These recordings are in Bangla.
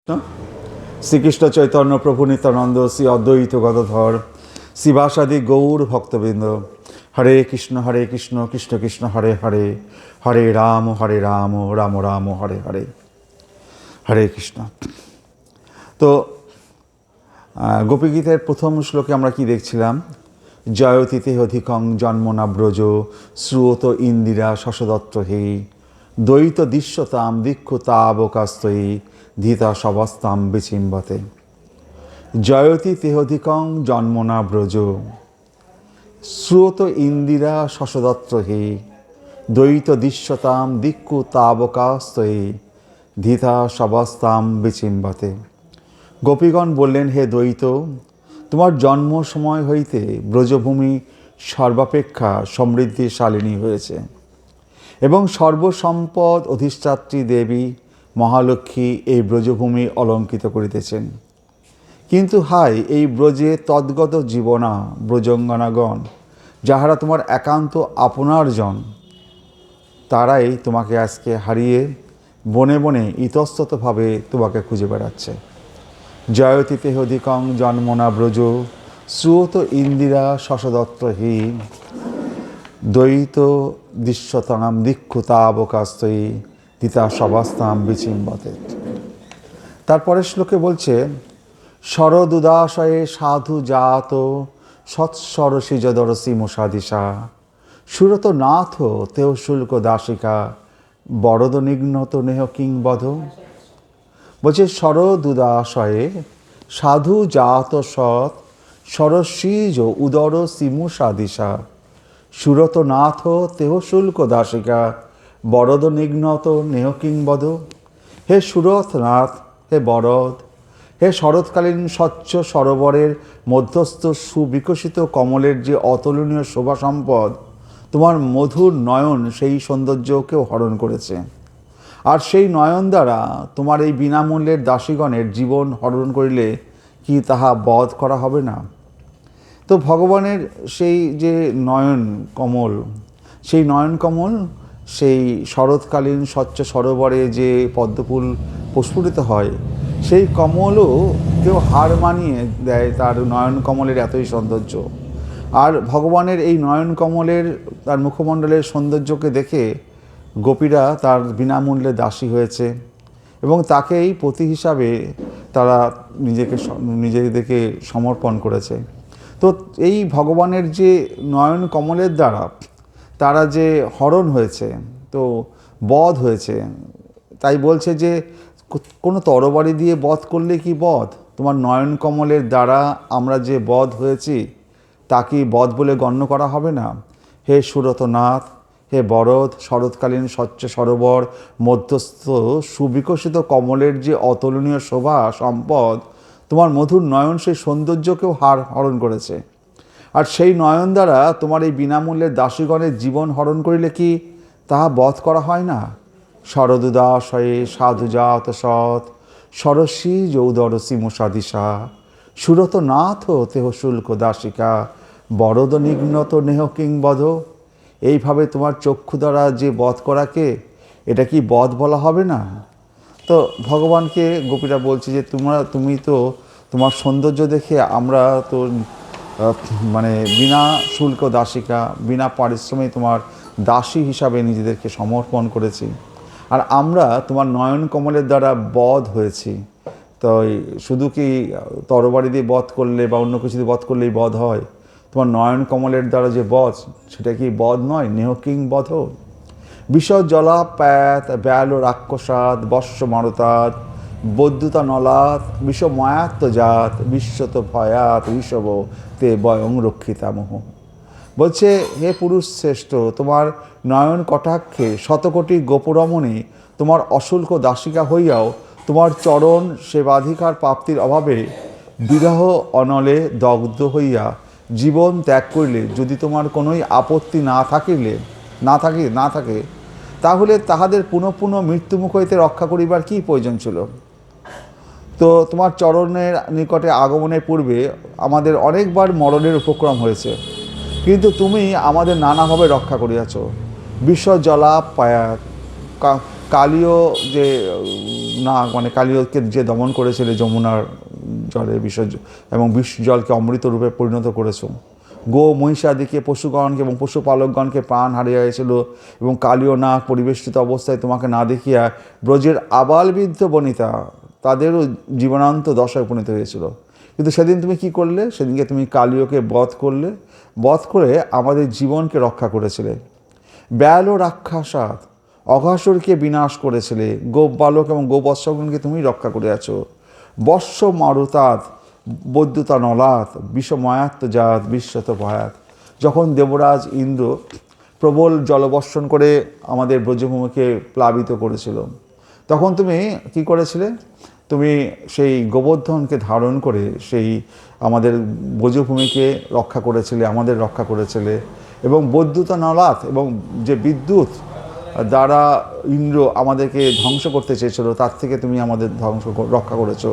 শ্রীকৃষ্ণ চৈতন্য প্রভু নিত্যানন্দ, শ্রী অদ্বৈত গদাধর, শিবাসাদি গৌর ভক্তবৃন্দ। হরে কৃষ্ণ কৃষ্ণ কৃষ্ণ হরে হরে, হরে রাম রাম রাম হরে হরে। হরে কৃষ্ণ। তো গোপীগীতের প্রথম শ্লোকে আমরা কি দেখছিলাম? জয়তীতে অধিকং জন্মনা ব্রজ, শ্রুয়ত ইন্দিরা শশদত্ত হে, দ্বৈত দৃশ্যতাম দীক্ষুতাবকাস্তয়ী, ধীতা সবস্তাম বিচিম্বতে। জয়তি তেহধিকং জন্মনা ব্রজ, শ্রুয়ত ইন্দিরা শশদত্ত হে, দ্বৈত দৃশ্যতাম দীক্ষুতাবকাস্তয়ী, ধীতা সবস্তাম বিচিম্বতে। গোপীগণ বললেন, হে দ্বৈত, তোমার জন্ম সময় হইতে ব্রজভূমি সর্বাপেক্ষা সমৃদ্ধিশালিনী হয়েছে এবং সর্বসম্পদ অধিষ্ঠাত্রী দেবী মহালক্ষ্মী এই ব্রজভূমি অলঙ্কৃত করিতেছেন। কিন্তু হায়, এই ব্রজে তদ্গত জীবনা ব্রজঙ্গনাগণ, যাহারা তোমার একান্ত আপনার জন, তারাই তোমাকে আজকে হারিয়ে বনে বনে ইতস্ততভাবে তোমাকে খুঁজে বেড়াচ্ছে। জয়তীতে অধিকং জন্মনা ব্রজ, শ্রুয়ত ইন্দিরা শশদত্ত হি, দ্বৈত দৃশ্যতাম দীক্ষুতাবকাস্তয়ী, ধীতা সবস্তাম বিচিম্বতে। তারপরের শ্লোকে বলছে, শরদুদাশয়ে সাধু জাত, সৎসরসিজদরসি মোষাদিশা, সুরত নাথ তেহ শুল্ক দাসিকা, বরদ নিঘ্নত নেহ কিংবধ। বলছে শরদুদাশয়ে সাধু জাত সৎ সরসিজ উদর সিমুষাদিশা, সুরত নাথ তেহ শুল্ক দাসিকা, বরদ নিঘ্নত নেহ কিংবধ। হে সুরত নাথ, হে বরদ, হে শরৎকালীন স্বচ্ছ সরোবরের মধ্যস্থ সুবিকশিত কমলের যে অতুলনীয় শোভা সম্পদ, তোমার মধুর নয়ন সেই সৌন্দর্যকেও হরণ করেছে। আর সেই নয়ন দ্বারা তোমার এই বিনামূল্যের দাসীগণের জীবন হরণ করিলে কি তাহা বধ করা হবে না? তো ভগবানের সেই যে নয়ন কমল, সেই নয়ন কমল সেই শরৎকালীন স্বচ্ছ সরোবরে যে পদ্মফুল প্রস্ফুটিত হয়, সেই কমলও কেউ হার মানিয়ে দেয় তার নয়ন কমলের এতই সৌন্দর্য। আর ভগবানের এই নয়ন কমলের, তার মুখমণ্ডলের সৌন্দর্যকে দেখে গোপীরা তার বিনামূল্যে দাসী হয়েছে এবং তাকেই পতি হিসাবে তারা নিজেদেরকে সমর্পণ করেছে। তো এই ভগবানের যে নয়ন কমলের দ্বারা তারা যে হরণ হয়েছে, তো বধ হয়েছে, তাই বলছে যে কোনো তরবারি দিয়ে বধ করলে কি বধ? তোমার নয়ন কমলের দ্বারা আমরা যে বধ হয়েছি তা কি বধ বলে গণ্য করা হবে না? হে সুরতনাথ, হে বরদ, শরৎকালীন স্বচ্ছ সরোবর মধ্যস্থ সুবিকশিত কমলের যে অতুলনীয় শোভা সম্পদ, তোমার মধুর নয়ন সেই সৌন্দর্যকেও হরণ করেছে। আর সেই নয়ন দ্বারা তোমার এই বিনামূল্যের দাসীগণের জীবন হরণ করিলে কি তাহা বধ করা হয় না? শরদুদাশয়ে সাধুজাত সৎ সরসী যৌদরসি মোষাদিশা, সুরত নাথ তেহ শুল্ক দাসিকা, বরদ নিঘ্নত নেহ কিংবধ। এইভাবে তোমার চক্ষু দ্বারা যে বধ করাকে, এটা কি বধ বলা হবে না? তো ভগবানকে গোপীরা বলছে যে তুমি তো তোমার সৌন্দর্য দেখে আমরা তো মানে বিনা শুল্ক দাসিকা, বিনা পারিশ্রমে তোমার দাসী হিসাবে নিজেদেরকে সমর্পণ করেছি। আর আমরা তোমার নয়ন কমলের দ্বারা বধ হয়েছি। তো শুধু কি তরবারি দিয়ে বধ করলে বা অন্য কিছু দিয়ে বধ করলেই বধ হয়? তোমার নয়ন কমলের দ্বারা যে বধ, সেটা কি বধ নয়? নেহ কিং বধ। বিষদ জলাপ্যাত ব্যাল রাক্ষসাদ বর্ষ মারতাৎ, বৈদ্যুতা নলাৎ বিষময়াত্ম জাত, বিশ্বত ভয়াত ঋষভ তে বয়ং রক্ষিতামহ। বলছে, হে পুরুষ শ্রেষ্ঠ, তোমার নয়ন কটাক্ষে শতকোটি গোপরমণী তোমার অশুল্ক দাসিকা হইয়াও তোমার চরণ সেবাধিকার প্রাপ্তির অভাবে বিরহ অনলে দগ্ধ হইয়া জীবন ত্যাগ করিলে, যদি তোমার কোনোই আপত্তি না থাকে, তাহলে তাহাদের পুনঃ পুনঃ মৃত্যুমুখ হইতে রক্ষা করিবার কি প্রয়োজন ছিল? তো তোমার চরণের নিকটে আগমনের পূর্বে আমাদের অনেকবার মরণের উপক্রম হয়েছে, কিন্তু তুমি আমাদের নানাভাবে রক্ষা করিয়াছ। বিশ্ব জলাপায়াত কালীয় যে না মানে কালীয়কে যে দমন করেছিলে যমুনার জলে বিসর্জন এবং বিষ জলকে অমৃত রূপে পরিণত করেছো, গো মহিষাদিকে পশুগণকে এবং পশুপালকগণকে প্রাণ হারিয়েছিল এবং কালীয় নাগ পরিবেষ্টিত অবস্থায় তোমাকে না দেখিয়া ব্রজের আবালবৃদ্ধ বনিতা তাদেরও জীবনান্ত দশায় উপনীত হয়েছিল। কিন্তু সেদিন তুমি কি করলে? সেদিনকে তুমি কালীয়কে বধ করলে, বধ করে আমাদের জীবনকে রক্ষা করেছিলে। ব্যাল ও রাক্ষসাত অঘাসুরকে বিনাশ করেছিলে, গোপ বালক এবং গোবৎসগণকে তুমি রক্ষা করিয়াছ। বৎস মারুতাত বৈদ্যুতা নলাত বিষময়াত্ম জাত বিশ্বত ভয়াত। যখন দেবরাজ ইন্দ্র প্রবল জলবর্ষণ করে আমাদের ব্রজভূমিকে প্লাবিত করেছিল, তখন তুমি কি করেছিলে? তুমি সেই গোবর্ধনকে ধারণ করে সেই আমাদের ব্রজভূমিকে রক্ষা করেছিলে, আমাদের রক্ষা করেছিলে। এবং বৈদ্যুতা নলাত এবং যে বিদ্যুৎ দ্বারা ইন্দ্র আমাদেরকে ধ্বংস করতে চেয়েছিল, তার থেকে তুমি আমাদের রক্ষা করেছো।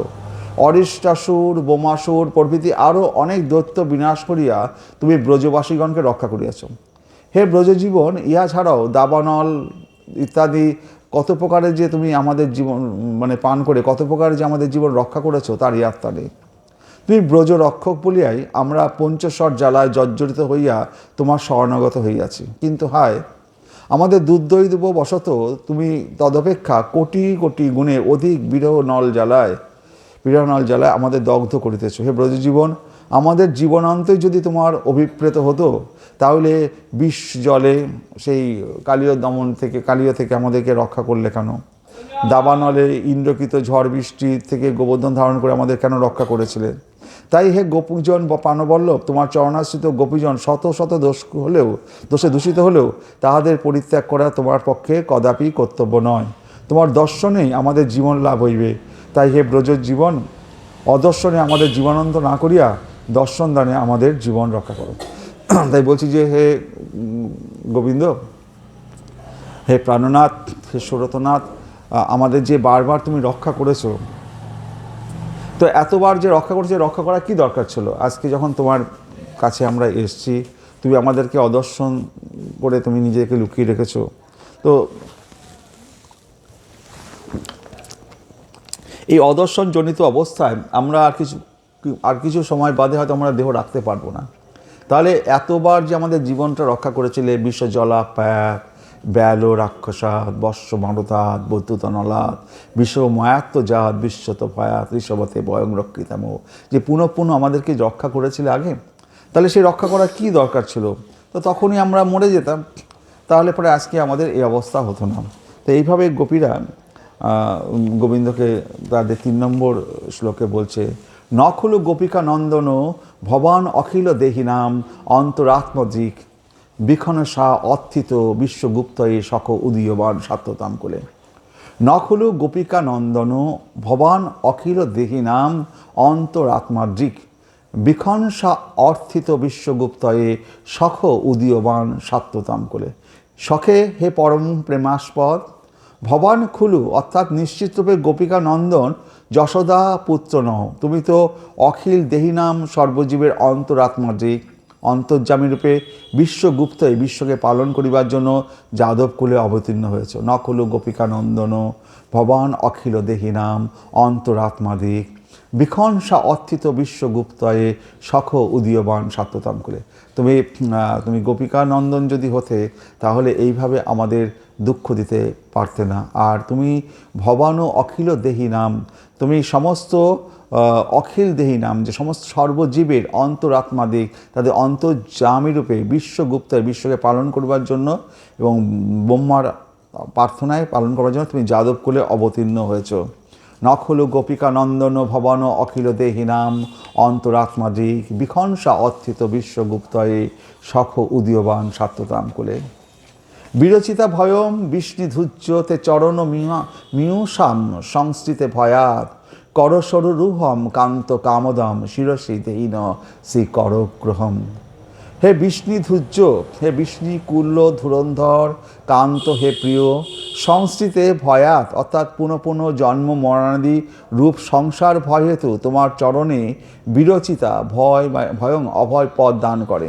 অরিষ্টাসুর বোমাসুর প্রভৃতি আরও অনেক দৈত্য বিনাশ করিয়া তুমি ব্রজবাসীগণকে রক্ষা করিয়াছ। হে ব্রজজীবন, ইহা ছাড়াও দাবানল ইত্যাদি কত প্রকারের যে তুমি আমাদের জীবন মানে পান করে কত প্রকারের যে আমাদের জীবন রক্ষা করেছো তার ইয়াত্তা নেই। তুমি ব্রজ রক্ষক বলিয়াই আমরা পঞ্চস্বর জ্বালায় জর্জরিত হইয়া তোমার শরণাগত হইয়াছি। কিন্তু হায়, আমাদের দুর্দৈব বশত তুমি তদপেক্ষা কোটি কোটি গুণে অধিক বিরহ নল জ্বালায় আমাদের দগ্ধ করিতেছ। হে ব্রজজীবন, আমাদের জীবনান্তই যদি তোমার অভিপ্রেত হতো, তাহলে বিষ জলে সেই কালীয় থেকে আমাদেরকে রক্ষা করলে কেন? দাবানলে ইন্দ্রকৃত ঝড় বৃষ্টি থেকে গোবর্ধন ধারণ করে আমাদের কেন রক্ষা করেছিলেন? তাই হে গোপীজন বা প্রাণবল্লভ, তোমার চরণাশ্রিত গোপীজন শত শত দোষে দূষিত হলেও তাহাদের পরিত্যাগ করা তোমার পক্ষে কদাপি কর্তব্য নয়। তোমার দর্শনেই আমাদের জীবন লাভ হইবে। তাই হে ব্রজের জীবন, অদর্শনে আমাদের জীবনান্ত না করিয়া দর্শন দানে আমাদের জীবন রক্ষা করো। তাই বলছি যে হে গোবিন্দ, হে প্রাণনাথ, হে সুরতনাথ, আমাদের যে বারবার তুমি রক্ষা করেছো, তো এতবার যে রক্ষা করেছে, রক্ষা করা কি দরকার ছিল? আজকে যখন তোমার কাছে আমরা এসছি, তুমি আমাদেরকে অদর্শন করে তুমি নিজেকে লুকিয়ে রেখেছো। তো এই অদর্শনজনিত অবস্থায় আমরা আর কিছু সময় বাদে হয়তো আমরা দেহ রাখতে পারবো না। তাহলে এতবার যে আমাদের জীবনটা রক্ষা করেছিলে, বিশ্ব জলাপ্যাত ব্যাল রাক্ষসাত বর্ষ মারতাত বৈদ্যুত নলাত বিশ্ব মায়াত্ম জাত বিশ্বত ভয়াত ঋষভতে বয়ং রক্ষিতাম, যে পুনঃ পুনঃ আমাদেরকে রক্ষা করেছিলে আগে, তাহলে সেই রক্ষা করার কী দরকার ছিল? তো তখনই আমরা মরে যেতাম, তাহলে পরে আজকে আমাদের এই অবস্থা হতো না। তো এইভাবে গোপীরা গোবিন্দকে তাদের 3 নম্বর শ্লোকে বলছে, নখলু গোপিকা নন্দন ভবান অখিল দেহিনাম অন্তরাত্মদিক বিখনসা অর্থিত বিশ্বগুপ্তয়ে সখ উদীয়বান সাত্যতাম কোলে। নখলু গোপিকা নন্দন ভবান অখিল দেহিনাম অন্তরাত্মাদ্রিক বিখনসা অর্থিত বিশ্বগুপ্তয়ে সখ উদীয়বান সাত্যতাম কোলে। সখে হে পরম প্রেমাস্পদ, ভবান খুলু অর্থাৎ নিশ্চিতরূপে গোপিকা নন্দন যশোদা পুত্র নহ, তুমি তো অখিল দেহিনাম সর্বজীবের অন্তরাত্মাদ্রিক অন্তর্যামী রূপে বিশ্বগুপ্ত এই বিশ্বকে পালন করিবার জন্য যাদব কুলে অবতীর্ণ হয়েছে। নখলু গোপিকা নন্দন ভবান অখিল দেহিনাম অন্তরাত্মাদিক বিখনসা অর্থিত বিশ্বগুপ্তয়ে সখ উদীয়বান সাত্যতাম কুলে। তুমি গোপিকা নন্দন যদি হতে, তাহলে এইভাবে আমাদের দুঃখ দিতে পারতে না। আর তুমি ভবান ও অখিল দেহি নাম, তুমি সমস্ত অখিল দেহি নাম, যে সমস্ত সর্বজীবের অন্তরাত্মাদিক তাদের অন্তর্যামী রূপে বিশ্বগুপ্ত বিশ্বকে পালন করবার জন্য এবং ব্রহ্মার প্রার্থনায় পালন করবার জন্য তুমি যাদব কুলে অবতীর্ণ হয়েছ। নখলু গোপিকা নন্দন ভবান অখিল দেহি নাম অন্তরাত্মাদিক বিখনসা অর্থিত বিশ্বগুপ্তয়ে সখ উদীয়বান সাত্যতাম কুলে। বিরচিতা ভয়ম বিষ্ণুধুজ্য তে চরণ মিয়ুষাম সংস্থিতে ভয়াত করসরু রুহম কান্ত কামদম শিরসি দেহীন শ্রী করগ্রহম। হে বিষ্ণুধুজ্য, হে বিষ্ণুকুল্য ধুরন্ধর কান্ত, হে প্রিয় সংস্থিতে ভয়াত অর্থাৎ পুনঃ পুনঃ জন্ম মরণাদি রূপ সংসার ভয় হেতু তোমার চরণে বিরচিতা ভয়ং অভয় পদ দান করে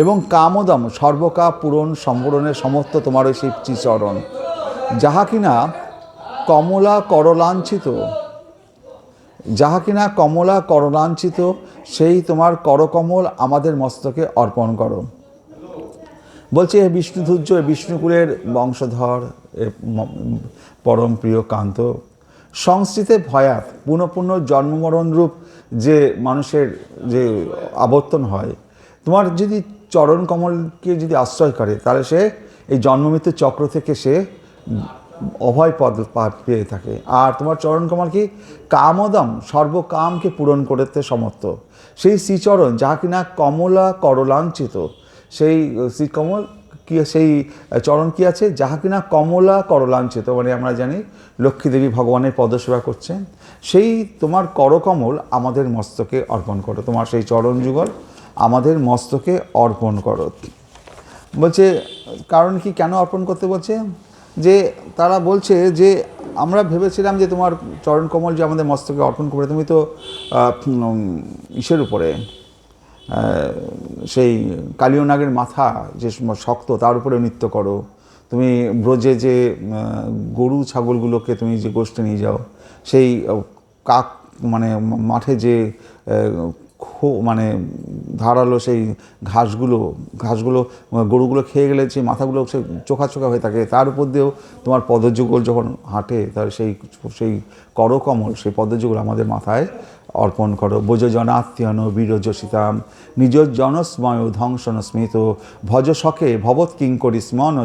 এবং কামদম সর্বকাপ পূরণ সম্পূরণের সমস্ত তোমার ওই শিবচি চরণ। যাহা কিনা কমলা করলাঞ্ছিত, যাহা কিনা কমলা করলাঞ্ছিত, সেই তোমার করকমল আমাদের মস্তকে অর্পণ করো। বলছে হে বিষ্ণুধূর্য, বিষ্ণুকুলের বংশধর, পরম প্রিয় কান্ত, সংস্কৃতে ভয়াত পুনঃ পুনঃ জন্মমরণ রূপ যে মানুষের যে আবর্তন হয়, তোমার যদি চরণ কমলকে যদি আশ্রয় করে, তাহলে সে এই জন্মমৃত্যু চক্র থেকে সে অভয় পদ পেয়ে থাকে। আর তোমার চরণ কমল কি কামদম, সর্বকামকে পূরণ করতে সমর্থ। সেই শ্রীচরণ যাহা কিনা কমলা করলাঞ্ছিত, সেই শ্রীকমল কি, সেই চরণ কি আছে যাহা কিনা কমলা করলাঞ্ছিত, মানে আমরা জানি লক্ষ্মীদেবী ভগবানের পদসেবা করছেন, সেই তোমার করকমল আমাদের মস্তকে অর্পণ করো, তোমার সেই চরণ যুগল আমাদের মস্তকে অর্পণ করো। বলছে কারণ কি, কেন অর্পণ করতে বলছে, যে তারা বলছে যে আমরা ভেবেছিলাম যে তোমার চরণ কমল যে আমাদের মস্তকে অর্পণ করে, তুমি তো ইসের উপরে সেই কালীয় নাগের মাথা যে শক্ত তার উপরে নৃত্য করো, তুমি ব্রজে যে গরু ছাগলগুলোকে তুমি যে গোষ্ঠে নিয়ে যাও, সেই কাক মানে মাঠে যে মানে ধারালো সেই ঘাসগুলো গরুগুলো খেয়ে গেলে যে মাথাগুলো সে চোখা চোখা হয়ে থাকে, তার উপর দিয়েও তোমার পদযুগল যখন হাঁটে, তার সেই করকমল সেই পদযুগল আমাদের মাথায় অর্পণ করো। ভজ জনাত্যন বীরযশিতাম নিজ জনস্ময় ধ্বংসন স্মৃত, ভজ শখে ভবৎ কিঙ্করি স্মন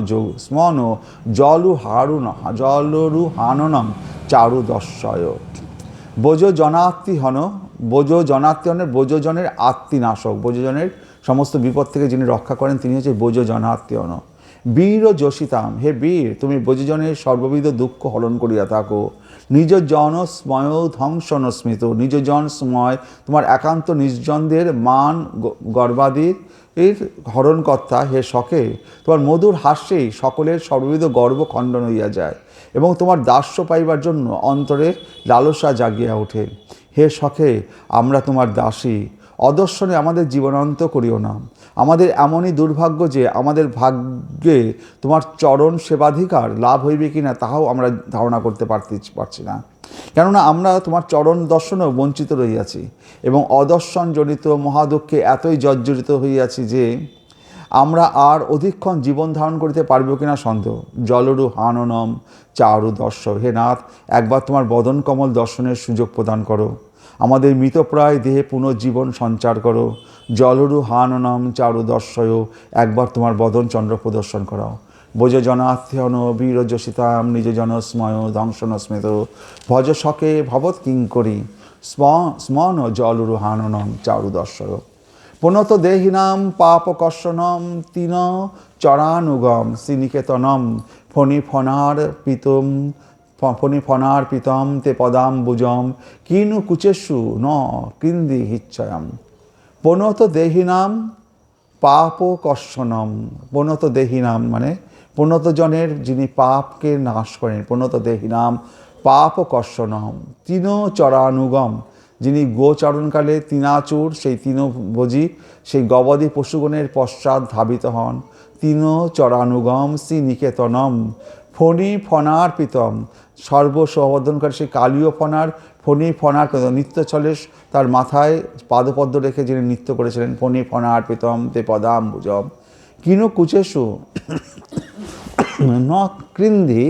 জলরু হাননম চারু দর্শয়। বোজ জনাত্মীহন, বোজ জনাত্মীহনের বোজজনের আত্মীনাশক, বোজজনের সমস্ত বিপদ থেকে যিনি রক্ষা করেন তিনি হচ্ছে বোজ জনাত্মীহন। বীর যশিতাম, হে বীর তুমি বোজজনের সর্ববিধ দুঃখ হরণ করিয়া থাকো। নিজ জন স্ময় ধ্বংসন স্মৃত, নিজ জন স্ময় তোমার একান্ত নিজজনদের মান গর্বাদির হরণকর্তা, হে শখে তোমার মধুর হাস্যেই সকলের সর্ববিধ গর্ব খণ্ডন হইয়া যায় এবং তোমার দাস্য পাইবার জন্য অন্তরে লালসা জাগিয়া ওঠে। হে শখে আমরা তোমার দাসী, অদর্শনে আমাদের জীবনান্ত করিও না। আমাদের এমনই দুর্ভাগ্য যে আমাদের ভাগ্যে তোমার চরণ সেবাধিকার লাভ হইবে কিনা তাহাও আমরা ধারণা করতে পারছি না, কেননা আমরা তোমার চরণ দর্শনেও বঞ্চিত রহিয়াছি এবং অদর্শনজনিত মহাদুঃখে এতই জর্জরিত হইয়াছি যে আমরা আর অধিকক্ষণ জীবন ধারণ করিতে পারব কিনা সন্দেহ। জলরু হাননম চারু দর্শন, হে নাথ একবার তোমার বদন কমল দর্শনের সুযোগ প্রদান করো, আমাদের মৃতপ্রায় দেহে পুনর্জীবন সঞ্চার করো। জলরু হাননম চারু দর্শয়, একবার তোমার বদন চন্দ্র প্রদর্শন করাও। ভোজ জনাথ্যন বীরযশিতাম নিজ জনস্ময় ধ্বংসন স্মৃত, ভজ শকে ভবৎ কিঙ্করি স্মন জলরু হাননম চারু দর্শয়। পুনত দেহিনাম পাপকর্ষণম তিন চরানুগম শ্রীনিকেতনম ফণিফণার পিতম তে পদাম্বুজম কিনু কুচেষু ন কৃন্দি হিচ্ছয়ম। পুনত দেহিনাম পাপকর্ষণম, পুনত দেহিনাম মানে পুনত জনের যিনি পাপকে নাশ করেন, পুনত দেহিনাম পাপকর্ষণম তিন চরানুগম, যিনি গোচরণকালে তিনাচুর সেই তৃণভোজী সেই গবাদি পশুগণের পশ্চাৎ ধাবিত হন। তিন চরানুগম শ্রী নিকেতনম ফণি ফণার পিতম, সর্বসহবর্ধনকারী সেই কালীয় ফণার ফণি ফণার পিতম, নৃত্য চলে তার মাথায় পাদপদ্ম রেখে যিনি নৃত্য করেছিলেন। ফণি ফণার পিতম তে পদাম্বুজম কিনু কুচেষু ন কৃন্দি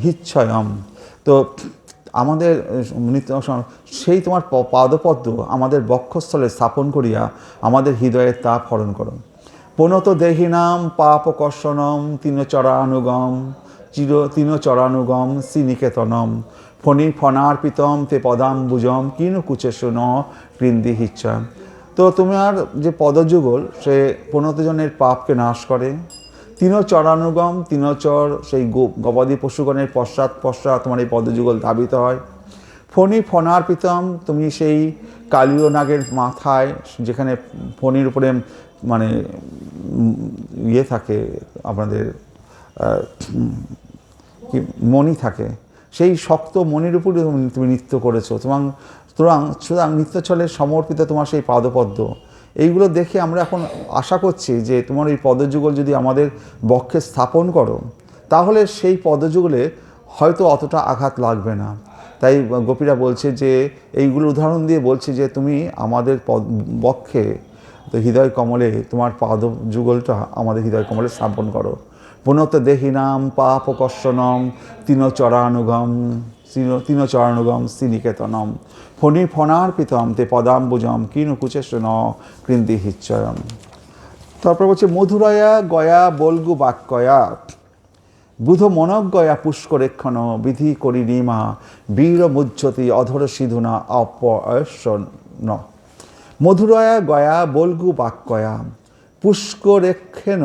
হিচ্ছয়ম। তো আমাদের সেই তোমার পাদপদ্ম আমাদের বক্ষস্থলে স্থাপন করিয়া আমাদের হৃদয়ের তাপ হরণ করো। পুনত দেহিনাম পাপকর্ষণম তিন চরানুগম শ্রীনিকেতনম ফণি ফণার পিতম তে পদাম্বুজম কিনু কুচেষু ন কৃন্দি হিচ্ছয়ম। তো তোমার যে পদযুগল সে পুনতজনের পাপকে নাশ করে। তিন চরানুগম, তিনচর সেই গবাদি পশুগণের পশ্চাৎ তোমার এই পদযুগল ধাবিত হয়। ফণি ফণার পিতম, তুমি সেই কালীয় নাগের মাথায় যেখানে ফণির উপরে মানে ইয়ে থাকে আপনাদের কি মণি থাকে, সেই শক্ত মণির উপরে তুমি নৃত্য করেছো। সুতরাং নৃত্যছলে সমর্পিত তোমার সেই পাদপদ্ম, এইগুলো দেখে আমরা এখন আশা করছি যে তোমার এই পদযুগল যদি আমাদের বক্ষে স্থাপন করো, তাহলে সেই পদযুগলে হয়তো অতটা আঘাত লাগবে না। তাই গোপীরা বলছে যে এইগুলো উদাহরণ দিয়ে বলছে যে তুমি আমাদের বক্ষে তো হৃদয় কমলে তোমার পাদযুগলটা আমাদের হৃদয় কমলে স্থাপন করো। পুনঃ দেহিনাম পাপ কর্ষণম তিনচরণগম শ্রীনিকেতনম ফণি ফণার্পিতম তে পদাম্বুজম কিনু কুচেশন কৃন্দি হিচ্ছয়ম। তারপর বলছে মধুরয়া গয়া বলগু বাক্যয়া বুধ মনজ্ঞয়া পুষ্করেক্ষণ বিধি করি নিমা বীর মুজ্জতি অধর সিধুনা অপয়স্ন। মধুরয়া গয়া বলগু বাক্যয়া পুষ্করেক্ষণ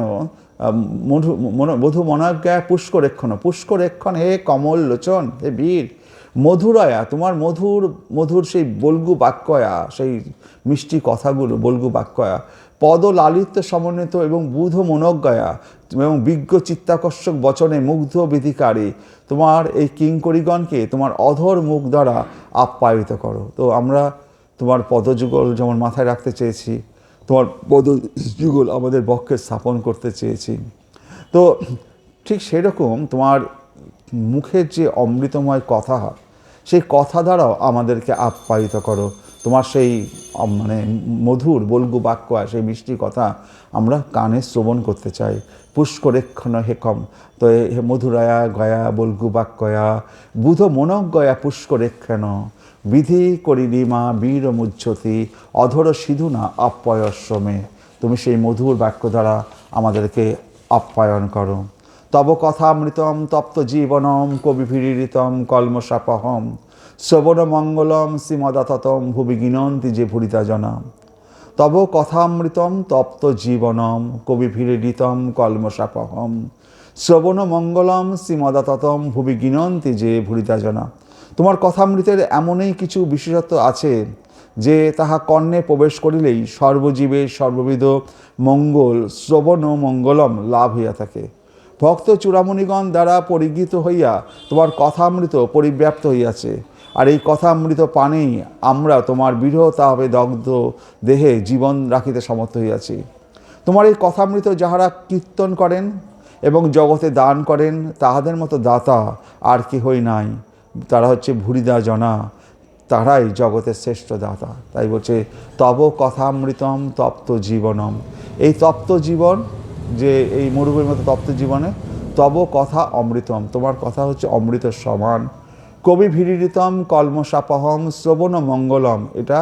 বধূ মনজ্ঞয়া পুষ্করেক্ষণ। পুষ্করেক্ষণ হে কমল লোচন, হে বীর। মধুরয়া তোমার মধুর সেই বলগু বাক্যয়া, সেই মিষ্টি কথাগুলো বলগু বাক্যয়া পদ লালিত্য সমন্বিত এবং বুধ মনজ্ঞয়া এবং বিজ্ঞ চিত্তাকর্ষক বচনে মুগ্ধ বিধিকারী তোমার এই কিঙ্করীগণকে তোমার অধর মুখ দ্বারা আপ্যায়িত করো। তো আমরা তোমার পদযুগল যেমন মাথায় রাখতে চেয়েছি, তোমার পদযুগল আমাদের বক্ষে স্থাপন করতে চেয়েছি। তো ঠিক সেরকম তোমার মুখের যে অমৃতময় কথা, সেই কথা দ্বারাও আমাদেরকে আপ্যায়িত করো। তোমার সেই মানে মধুর বলগু বাক্য, সেই মিষ্টি কথা আমরা কানে শ্রবণ করতে চাই। পুষ্করেক্ষণ হেকম, তো হে মধুরায়া গয়া বলগু বাক্যয়া বুধ মনজ্ঞয়া পুষ্করেক্ষণ বিধি করিলি মা বীর মুজ্জতি অধর সিধুনা আপ্যায়স্যমে। তুমি সেই মধুর বাক্য দ্বারা আমাদেরকে আপ্যায়ন করো। তব কথামৃতম তপ্ত জীবনম কবিভিড়িতম কলমশাপহম শ্রবণ মঙ্গলম শ্রীমদাততম ভুবি গিনন্তি যে ভুরিতা জনা। তব কথামৃতম তপ্ত জীবনম কবিভিড়িতম কলমশাপহম শ্রবণ মঙ্গলম শ্রীমদাততম ভুবি গিনন্তি যে ভুরিতা জনা। তোমার কথামৃতের এমনই কিছু বিশেষত্ব আছে যে তাহা কর্ণে প্রবেশ করিলেই সর্বজীবের সর্ববিধ মঙ্গল শ্রবণ মঙ্গলম লাভ হইয়া থাকে। ভক্ত চূড়ামণিগণ দ্বারা পরিগৃহীত হইয়া তোমার কথামৃত পরিব্যাপ্ত হইয়াছে, আর এই কথামৃত পানেই আমরা তোমার বিরহতাপে দগ্ধ দেহে জীবন রাখিতে সমর্থ হইয়াছি। তোমার এই কথামৃত যাহারা কীর্তন করেন এবং জগতে দান করেন, তাহাদের মতো দাতা আর কেহই নাই। তারা হচ্ছে ভুরিদা জনা, তারাই জগতের শ্রেষ্ঠ দাতা। তাই বলছে তব কথামৃতম তপ্ত জীবনম। এই তপ্ত জীবন, যে এই মরুভূমির মতো তপ্ত জীবনে তব কথা অমৃতম, তোমার কথা হচ্ছে অমৃতের সমান। কবি ভিড়িতম কলমশাপহম শ্রবণ মঙ্গলম, এটা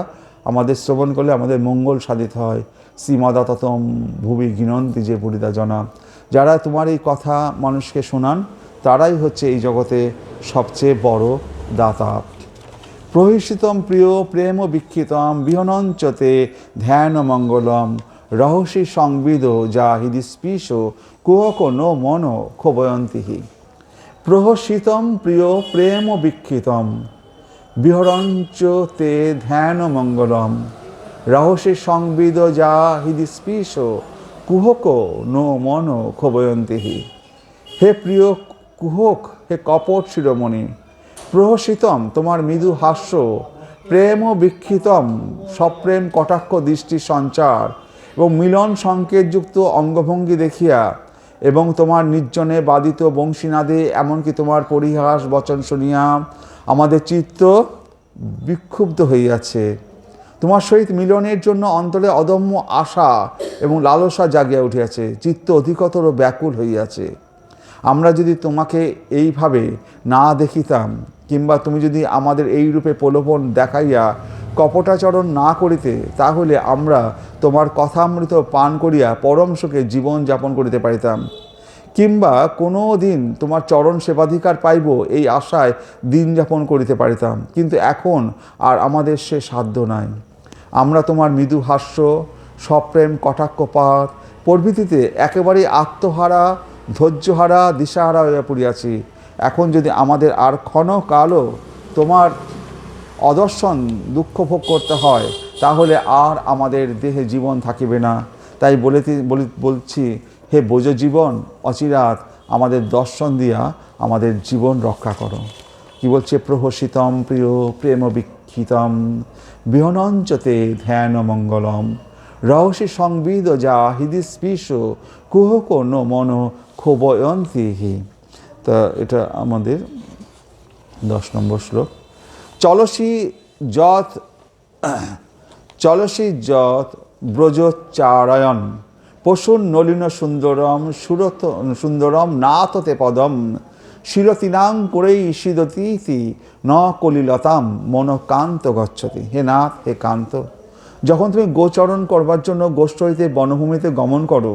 আমাদের শ্রবণ করলে আমাদের মঙ্গল সাধিত হয়। শ্রীমদাততম ভুবি গিনন্তি যে ভুরিদা জনা, যারা তোমার এই কথা মানুষকে শোনান তারাই হচ্ছে এই জগতে সবচেয়ে বড় দাতা। প্রহিষিতম প্রিয় প্রেম বিক্ষিতম বিহনঞ্চতে ধ্যান মঙ্গলম রহস্যি সংবিদ যা হৃদিস্পৃশ কুহক নো মন ক্ষোভয়ন্তিহি। প্রহসিতম প্রিয় প্রেম বিক্ষিতম বিহরঞ্চ তে ধ্যান মঙ্গলম রহস্যি সংবিদ যা হৃদিস্পৃশ কুহক নো মন ক্ষোভয়ন্তিহি। হে প্রিয় কুহক, হে কপট শিরোমণি, প্রহসিতম তোমার মৃদু হাস্য, প্রেম বিক্ষিতম সপ্রেম কটাক্ষ দৃষ্টি সঞ্চার এবং মিলন সংকেতযুক্ত অঙ্গভঙ্গি দেখিয়া এবং তোমার নির্জনে বাদিত বংশীনাদে এমনকি তোমার পরিহাস বচন শুনিয়া আমাদের চিত্ত বিক্ষুব্ধ হইয়াছে। তোমার সহিত মিলনের জন্য অন্তরে অদম্য আশা এবং লালসা জাগিয়া উঠিয়াছে, চিত্ত অধিকতর ব্যাকুল হইয়াছে। আমরা যদি তোমাকে এইভাবে না দেখিতাম, কিংবা তুমি যদি আমাদের এই রূপে প্রলোভন দেখাইয়া কপটাচরণ না করিতে, তাহলে আমরা তোমার কথামৃত পান করিয়া পরম সুখে জীবন যাপন করিতে পারিতাম, কিংবা কোনো দিন তোমার চরণ সেবাধিকার পাইব এই আশায় দিন যাপন করিতে পারিতাম। কিন্তু এখন আর আমাদের সে সাধ্য নাই। আমরা তোমার মৃদু হাস্য, সপ্রেম কটাক্ষপাত প্রভৃতিতে একেবারেই আত্মহারা, ধৈর্যহারা, দিশাহারা হইয়া পড়িয়াছি। এখন যদি আমাদের আর ক্ষণকালও তোমার অদর্শন দুঃখ ভোগ করতে হয়, তাহলে আর আমাদের দেহে জীবন থাকিবে না। তাই বলছি, হে বোঝ জীবন, অচিরাত আমাদের দর্শন দিয়া আমাদের জীবন রক্ষা করো। কি বলছে? প্রহসিতম প্রিয় প্রেম বিক্ষিতম বিহনঞ্চতে ধ্যান মঙ্গলম রহস্যি সংবিদ যা হৃদিস্পৃশ কুহক ন মন ক্ষোভয়ন্তিহি। তা এটা আমাদের 10 নম্বর শ্লোক। চলসি যৎ চলসি যৎ ব্রজোচ্চারয়ন পশুন নলিন সুন্দরম সুন্দরম নাথ তে পদম শিরতিনাং করেই শিদতীতি ন কলিলতাম মনকান্ত গচ্ছতি। হে নাথ, হে কান্ত, যখন তুমি গোচরণ করবার জন্য গোষ্ঠ হইতে বনভূমিতে গমন করো,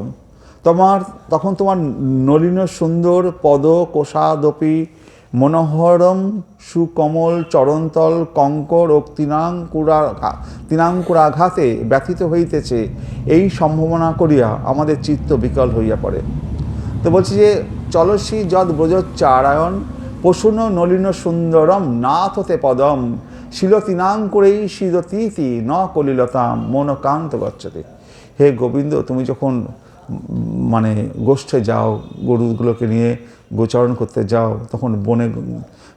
তখন তোমার নলিন সুন্দর পদ কোষাদপি মনোহরম সুকমল চরণতল কঙ্কর ও তিনাঙ্কুরাঘাতে ব্যথিত হইতেছে, এই সম্ভাবনা করিয়া আমাদের চিত্ত বিকল হইয়া পড়ে। তো বলছি যে চলসি যদ ব্রজোচ্চারায়ণ পশুন নলিন সুন্দরম নাথ তে পদম শিলতিনাঙ্কুরেই শিদতীতি ন কলিলতাম মনকান্ত গচ্ছতে। হে গোবিন্দ, তুমি যখন মানে গোষ্ঠে যাও, গরুগুলোকে নিয়ে গোচরণ করতে যাও, তখন বনে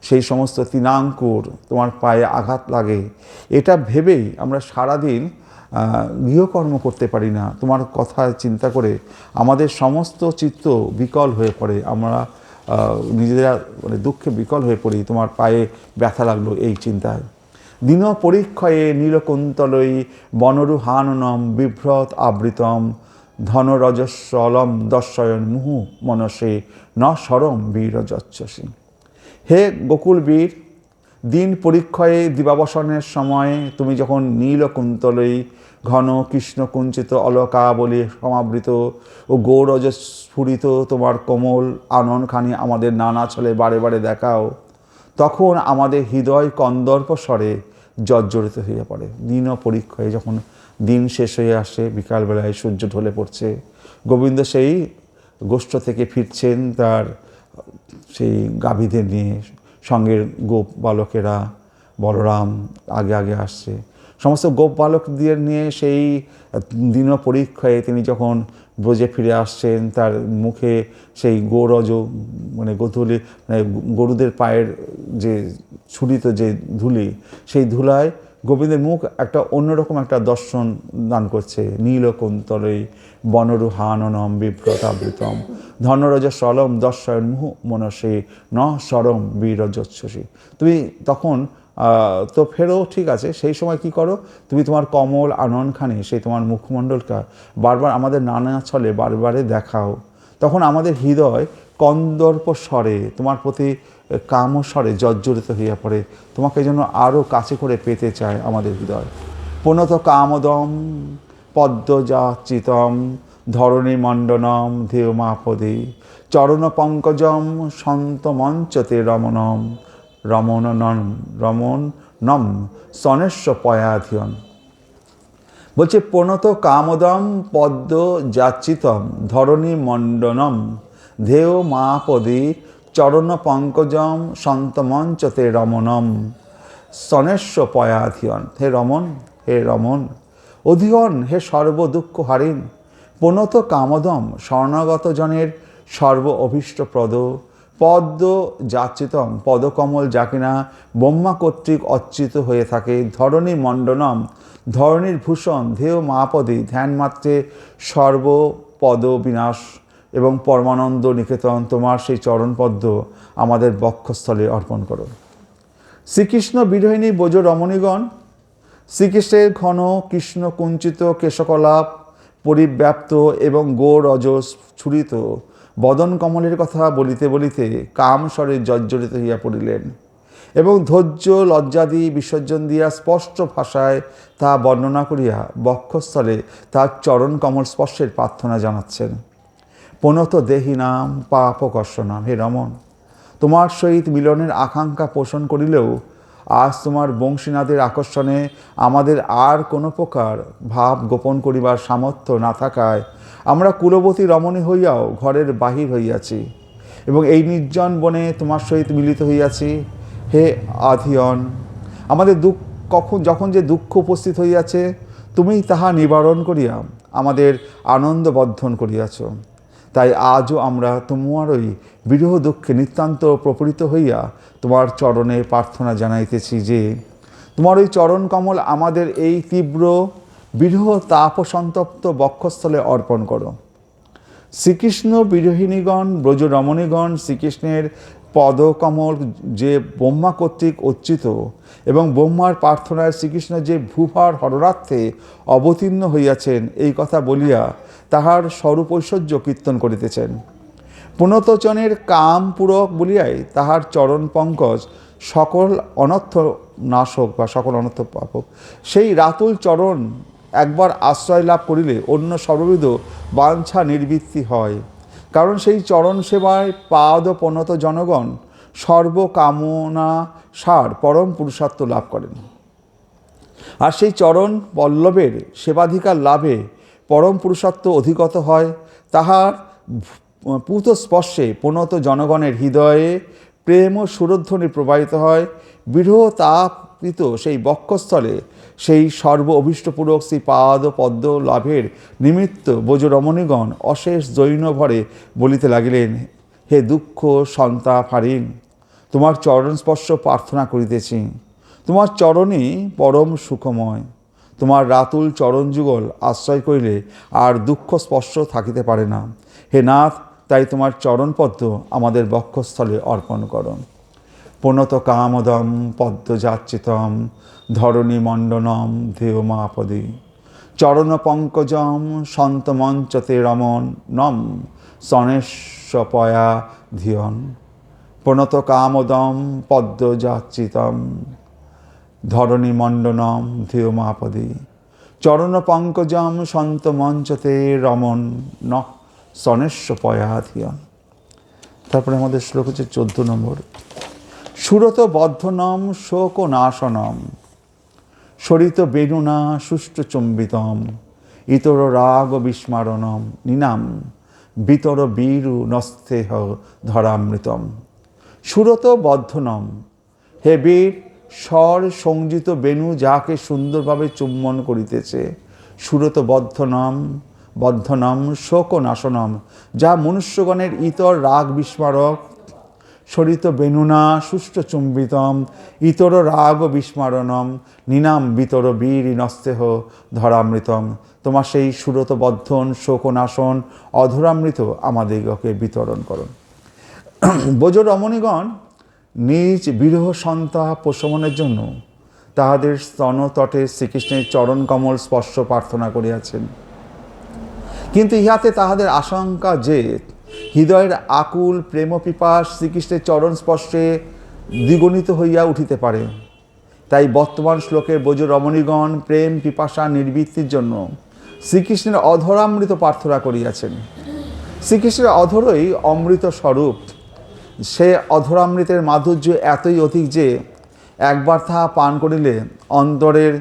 সেই সমস্ত তিনাঙ্কুর তোমার পায়ে আঘাত লাগে, এটা ভেবেই আমরা সারাদিন গৃহকর্ম করতে পারি না। তোমার কথা চিন্তা করে আমাদের সমস্ত চিত্ত বিকল হয়ে পড়ে, আমরা নিজেরা মানে দুঃখে বিকল হয়ে পড়ি, তোমার পায়ে ব্যথা লাগলো এই চিন্তায়। দিন পরীক্ষয়ে নীলকুন্তলই বনরুহাননম বিভ্রত আবৃতম ধনরজস্বলম দর্শয়ন মুহু মনসে ন সরম বীরযচ্ছসি। হে গোকুল বীর, দিন পরীক্ষয়ে দিবাবসনের সময় তুমি যখন নীলকুন্তলই ঘন কৃষ্ণকুঞ্চিত অলকাবলী সমাবৃত ও গৌরজ স্ফুরিত তোমার কোমল আননখানি আমাদের নানা ছলে বারে বারে দেখাও, তখন আমাদের হৃদয় কন্দর্প স্বরে জর্জরিত হয়ে পড়ে। দিন পরীক্ষায় যখন দিন শেষ হয়ে আসে, বিকালবেলায় সূর্য ঢলে পড়ছে, গোবিন্দ সেই গোষ্ঠ থেকে ফিরছেন তার সেই গাভীদের নিয়ে, সঙ্গের গোপ বালকেরা, বলরাম আগে আগে আসছে, সমস্ত গোপ বালকদের নিয়ে সেই দিন পরীক্ষায় তিনি যখন ব্রজে ফিরে আসছেন, তার মুখে সেই গৌরজ মানে গোধূলি মানে গরুদের পায়ের যে ছুরিত যে ধুলি, সেই ধুলায় গোবিন্দের মুখ একটা অন্যরকম একটা দর্শন দান করছে। নীলকুন্তলই বনরুহাননম বিভ্রতাবৃতম ধনরজ সলম দর্শয়ন মুহু মনসে ন সরম বীরযচ্ছসি। তুমি তখন তো ফেরো, ঠিক আছে, সেই সময় কি করো, তুমি তোমার কমল আননখানি সেই তোমার মুখমণ্ডলটা বারবার আমাদের নানা ছলে বারবারে দেখাও, তখন আমাদের হৃদয় কন্দর্প স্বরে তোমার প্রতি কামস্বরে জর্জরিত হইয়া পড়ে, তোমাকে যেন আরও কাছে করে পেতে চায় আমাদের হৃদয়। পুনত কামদম পদ্মজাচিতম ধরণী মণ্ডনম ধেয় মাপদে চরণ পঙ্কজম সন্ত মঞ্চতে রমণম রমণনম সনেশ্ব পয়াধিয়ন। বলছে প্রণত কামদম পদ্ম যাচিতম ধরণী মণ্ডনম ধেয় মাপদে চরণ পঙ্কজম সন্তমঞ্চতে রমণম সনেশ্ব পয়াধিয়ন। হে রমণ, হে রমণ অধিয়ন, হে সর্ব দুঃখ হারিন, প্রণত কামদম শরণাগত জনের সর্ব অভীষ্টপ্রদ পদ্ম যাচিতম পদকমল যা কিনা ব্রহ্মা কর্তৃক অর্চিত হয়ে থাকে, ধরণী মণ্ডনম ধরণীর ভূষণ ধেয় মাপদে ধ্যানমাত্রে সর্বপদ বিনাশ এবং পরমানন্দ নিকেতন তোমার সেই চরণপদ্ম আমাদের বক্ষস্থলে অর্পণ করো। শ্রীকৃষ্ণ বিরোহিণী ব্রজ রমণীগণ শ্রীকৃষ্ণের ঘন কৃষ্ণ কুঞ্চিত কেশকলাপ পরিব্যাপ্ত এবং গৌরজ ছুরিত বদন কমলের কথা বলিতে বলিতে কামস্বরে জর্জরিত হইয়া পড়িলেন এবং ধৈর্য লজ্জাদি বিসর্জন দিয়া স্পষ্ট ভাষায় তা বর্ণনা করিয়া বক্ষস্থলে তার চরণ কমল স্পর্শের প্রার্থনা জানাচ্ছেন। প্রণত দেহি নাম পাপকর্ষণাম। হে রমণ, তোমার সহিত মিলনের আকাঙ্ক্ষা পোষণ করিলেও আজ তোমার বংশীনাদের আকর্ষণে আমাদের আর কোনো প্রকার ভাব গোপন করিবার সামর্থ্য না থাকায় আমরা কুলবতী রমণী হইয়াও ঘরের বাহির হইয়াছি এবং এই নির্জন বনে তোমার সহিত মিলিত হইয়াছি। হে আধিয়ন, আমাদের যখন যে দুঃখ উপস্থিত হইয়াছে, তুমি তাহা নিবারণ করিয়া আমাদের আনন্দ বর্ধন করিয়াছ। তাই আজও আমরা তোমারই বিরহ দুঃখে নিতান্ত প্রপীড়িত হইয়া তোমার চরণে প্রার্থনা জানাইতেছি যে তোমার ওই চরণ কমল আমাদের এই তীব্র বিরহ তাপ সন্তপ্ত বক্ষস্থলে অর্পণ করো। শ্রীকৃষ্ণ বিরোহিণীগণ ব্রজরমণীগণ শ্রীকৃষ্ণের পদকমল যে ব্রহ্মা কর্তৃক অর্চিত এবং ব্রহ্মার প্রার্থনায় শ্রীকৃষ্ণ যে ভূভার হরণার্থে অবতীর্ণ হইয়াছেন এই কথা বলিয়া তাহার স্বরূপ ঐশ্বর্য কীর্তন করিতেছেন। পুনতচনের কাম পূরক বলিয়াই তাহার চরণ পঙ্কজ সকল অনর্থ নাশক বা সকল অনর্থ পাপক। সেই রাতুল চরণ একবার আশ্রয় লাভ করিলে অন্য সর্ববিধ বাঞ্ছা নিবৃত্তি হয়। কারণ সেই চরণ সেবায় পাদ প্রণত জনগণ সর্বকামনা সার পরম পুরুষার্থ লাভ করেন। আর সেই চরণ পল্লবের সেবাধিকার লাভে পরম পুরুষার্থ অধিগত হয়। তাহার পূত স্পর্শে প্রণত জনগণের হৃদয়ে প্রেম ও সুরধ্বনি প্রবাহিত হয়। বিরহ তাপিত সেই বক্ষস্থলে সেই সর্ব অভীষ্টপূরক শ্রী পাদ পদ্ম লাভের নিমিত্ত ব্রজরমণীগণ অশেষ জৈন ভরে বলিতে লাগিলেন, হে দুঃখ সন্তাপ হারিণ, তোমার চরণ স্পর্শ প্রার্থনা করিতেছি। তোমার চরণই পরম সুখময়। তোমার রাতুল চরণ যুগল আশ্রয় করিলে আর দুঃখ স্পর্শ থাকিতে পারে না। হে নাথ, তাই তোমার চরণপদ্ম আমাদের বক্ষস্থলে অর্পণ করো। প্রণত কামদম পদ্মযাচিতম ধরণী মণ্ডনম ধেয় মাপদে চরণ পঙ্কজম সন্তমঞ্চতে রমন নম সনেশ্বপয়া ধিয়ন। প্রণত কামদম পদ্মযাচিতম ধরণী মণ্ডনম ধেয় মাপদে চরণ পঙ্কজম সন্তমঞ্চতে রমন ন সনেশ্বপয়া ধিয়ন। তারপরে আমাদের শ্লোক হচ্ছে 14 নম্বর। সুরত বদ্ধনম শোক নাশনম সরিত বেণুনা সুষ্ঠু চম্বিতম ইতর রাগ বিস্মারণম নিনাম বিতর বীরু নস্তেহ ধরামৃতম। সুরত বদ্ধনম, হে বীর, স্বর সংযিত বেণু যাকে সুন্দরভাবে চুম্বন করিতেছে। সুরত বদ্ধনম শোক নাশনম, যা মনুষ্যগণের ইতর রাগ বিস্মারক। সরিত বেণুনা সুষ্ঠ চুম্বিতম ইতর রাগ বিস্মারণম নিনাম বিতর বীর নস্তেহ ধরামৃতম। তোমার সেই সুরত বদ্ধন শোকনাশন অধরামৃত আমাদিগকে বিতরণ করো। ব্রজরমণীগণ নিজ বিরহ সন্তাপ প্রশমনের জন্য তাহাদের স্তনতটে শ্রীকৃষ্ণের চরণ কমল স্পর্শ প্রার্থনা করিয়াছেন। কিন্তু ইহাতে তাহাদের আশঙ্কা যে হৃদয়ের আকুল প্রেম পিপাস শ্রীকৃষ্ণের চরণ স্পর্শে দ্বিগুণিত হইয়া উঠিতে পারে। তাই বর্তমান শ্লোকের ব্রজরমণীগণ প্রেম পিপাসা নিবৃত্তির জন্য শ্রীকৃষ্ণের অধরামৃত প্রার্থনা করিয়াছেন। শ্রীকৃষ্ণের অধরই অমৃত স্বরূপ। সে অধরামৃতের মাধুর্য এতই অধিক যে একবার তাহা পান করিলে অন্তরের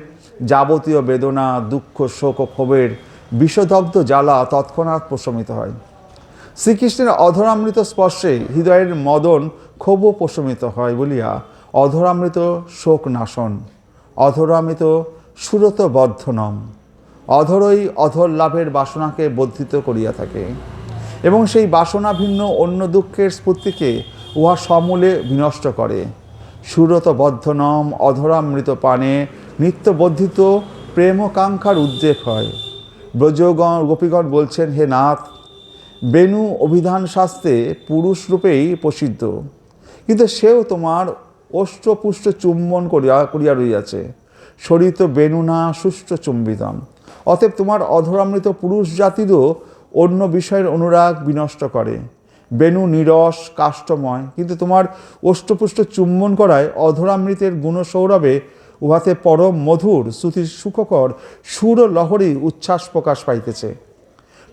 যাবতীয় বেদনা দুঃখ শোক ও ক্ষোভের বিষদগ্ধ জ্বালা তৎক্ষণাৎ প্রশমিত হয়। শ্রীকৃষ্ণের অধরামৃত স্পর্শে হৃদয়ের মদন ক্ষোভ প্রশমিত হয় বলিয়া অধরামৃত শোক নাশন, অধরামৃত সুরত বদ্ধনম। অধরই অধর লাভের বাসনাকে বর্ধিত করিয়া থাকে এবং সেই বাসনা ভিন্ন অন্য দুঃখের স্ফূর্তিকে উহা সমূলে বিনষ্ট করে। সুরত বদ্ধনম অধরামৃত পানে নিত্যবর্ধিত প্রেমকাঙ্ক্ষার উদ্রেক হয়। ব্রজগণ গোপীগণ বলছেন, হে নাথ, বেণু অভিধান শাস্ত্রে পুরুষ রূপেই প্রসিদ্ধ, কিন্তু সেও তোমার অষ্টপুষ্ট চুম্বন করিয়া রইয়াছে। সরিত বেণুনা সুষ্ঠ চুম্বিতম। অতএব তোমার অধরামৃত পুরুষ জাতিরও অন্য বিষয়ের অনুরাগ বিনষ্ট করে। বেণু নিরস কাষ্ঠময়, কিন্তু তোমার অষ্টপুষ্ট চুম্বন করায় অধরামৃতের গুণসৌরভে উহাতে পরম মধুর শ্রুতির সুখকর সুর লহরী উচ্ছ্বাস প্রকাশ পাইতেছে।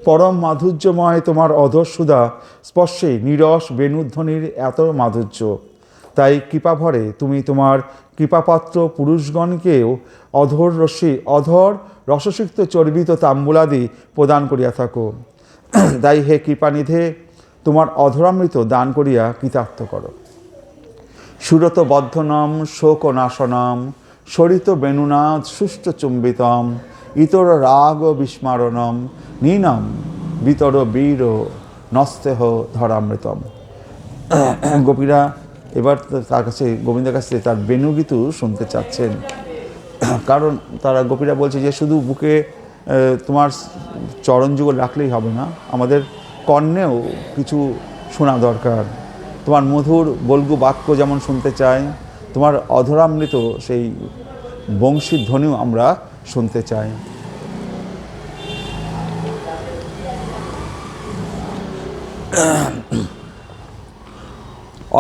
পরম মাধুর্যময় তোমার অধর সুধা স্পর্শে নিরস বেণুধ্বনির এত মাধুর্য। তাই কৃপাভরে তুমি তোমার কৃপাপাত্র পুরুষগণকেও অধর রসসিক্ত চর্বিত তাম্বুলাদি প্রদান করিয়া থাকো। তাই হে কৃপানিধে, তোমার অধরামৃত দান করিয়া কৃতার্থ করো। সুরত বদ্ধনম শোক নাশনম সরিত বেণুনাথ সুষ্ঠ চুম্বিতম ইতর রাগ বিস্মারণম নীনম বিতর বীর নস্তেহ ধরামৃতম। গোপীরা এবার তার কাছে, গোবিন্দের কাছে তার বেণুগীতু শুনতে চাচ্ছেন। কারণ তারা গোপীরা বলছে যে শুধু বুকে তোমার চরণ যুগল রাখলেই হবে না, আমাদের কর্ণেও কিছু শোনা দরকার। তোমার মধুর বল্গু বাক্য যেমন শুনতে চাই, তোমার অধরামৃত সেই বংশীর ধ্বনিও আমরা শুনতে চাই।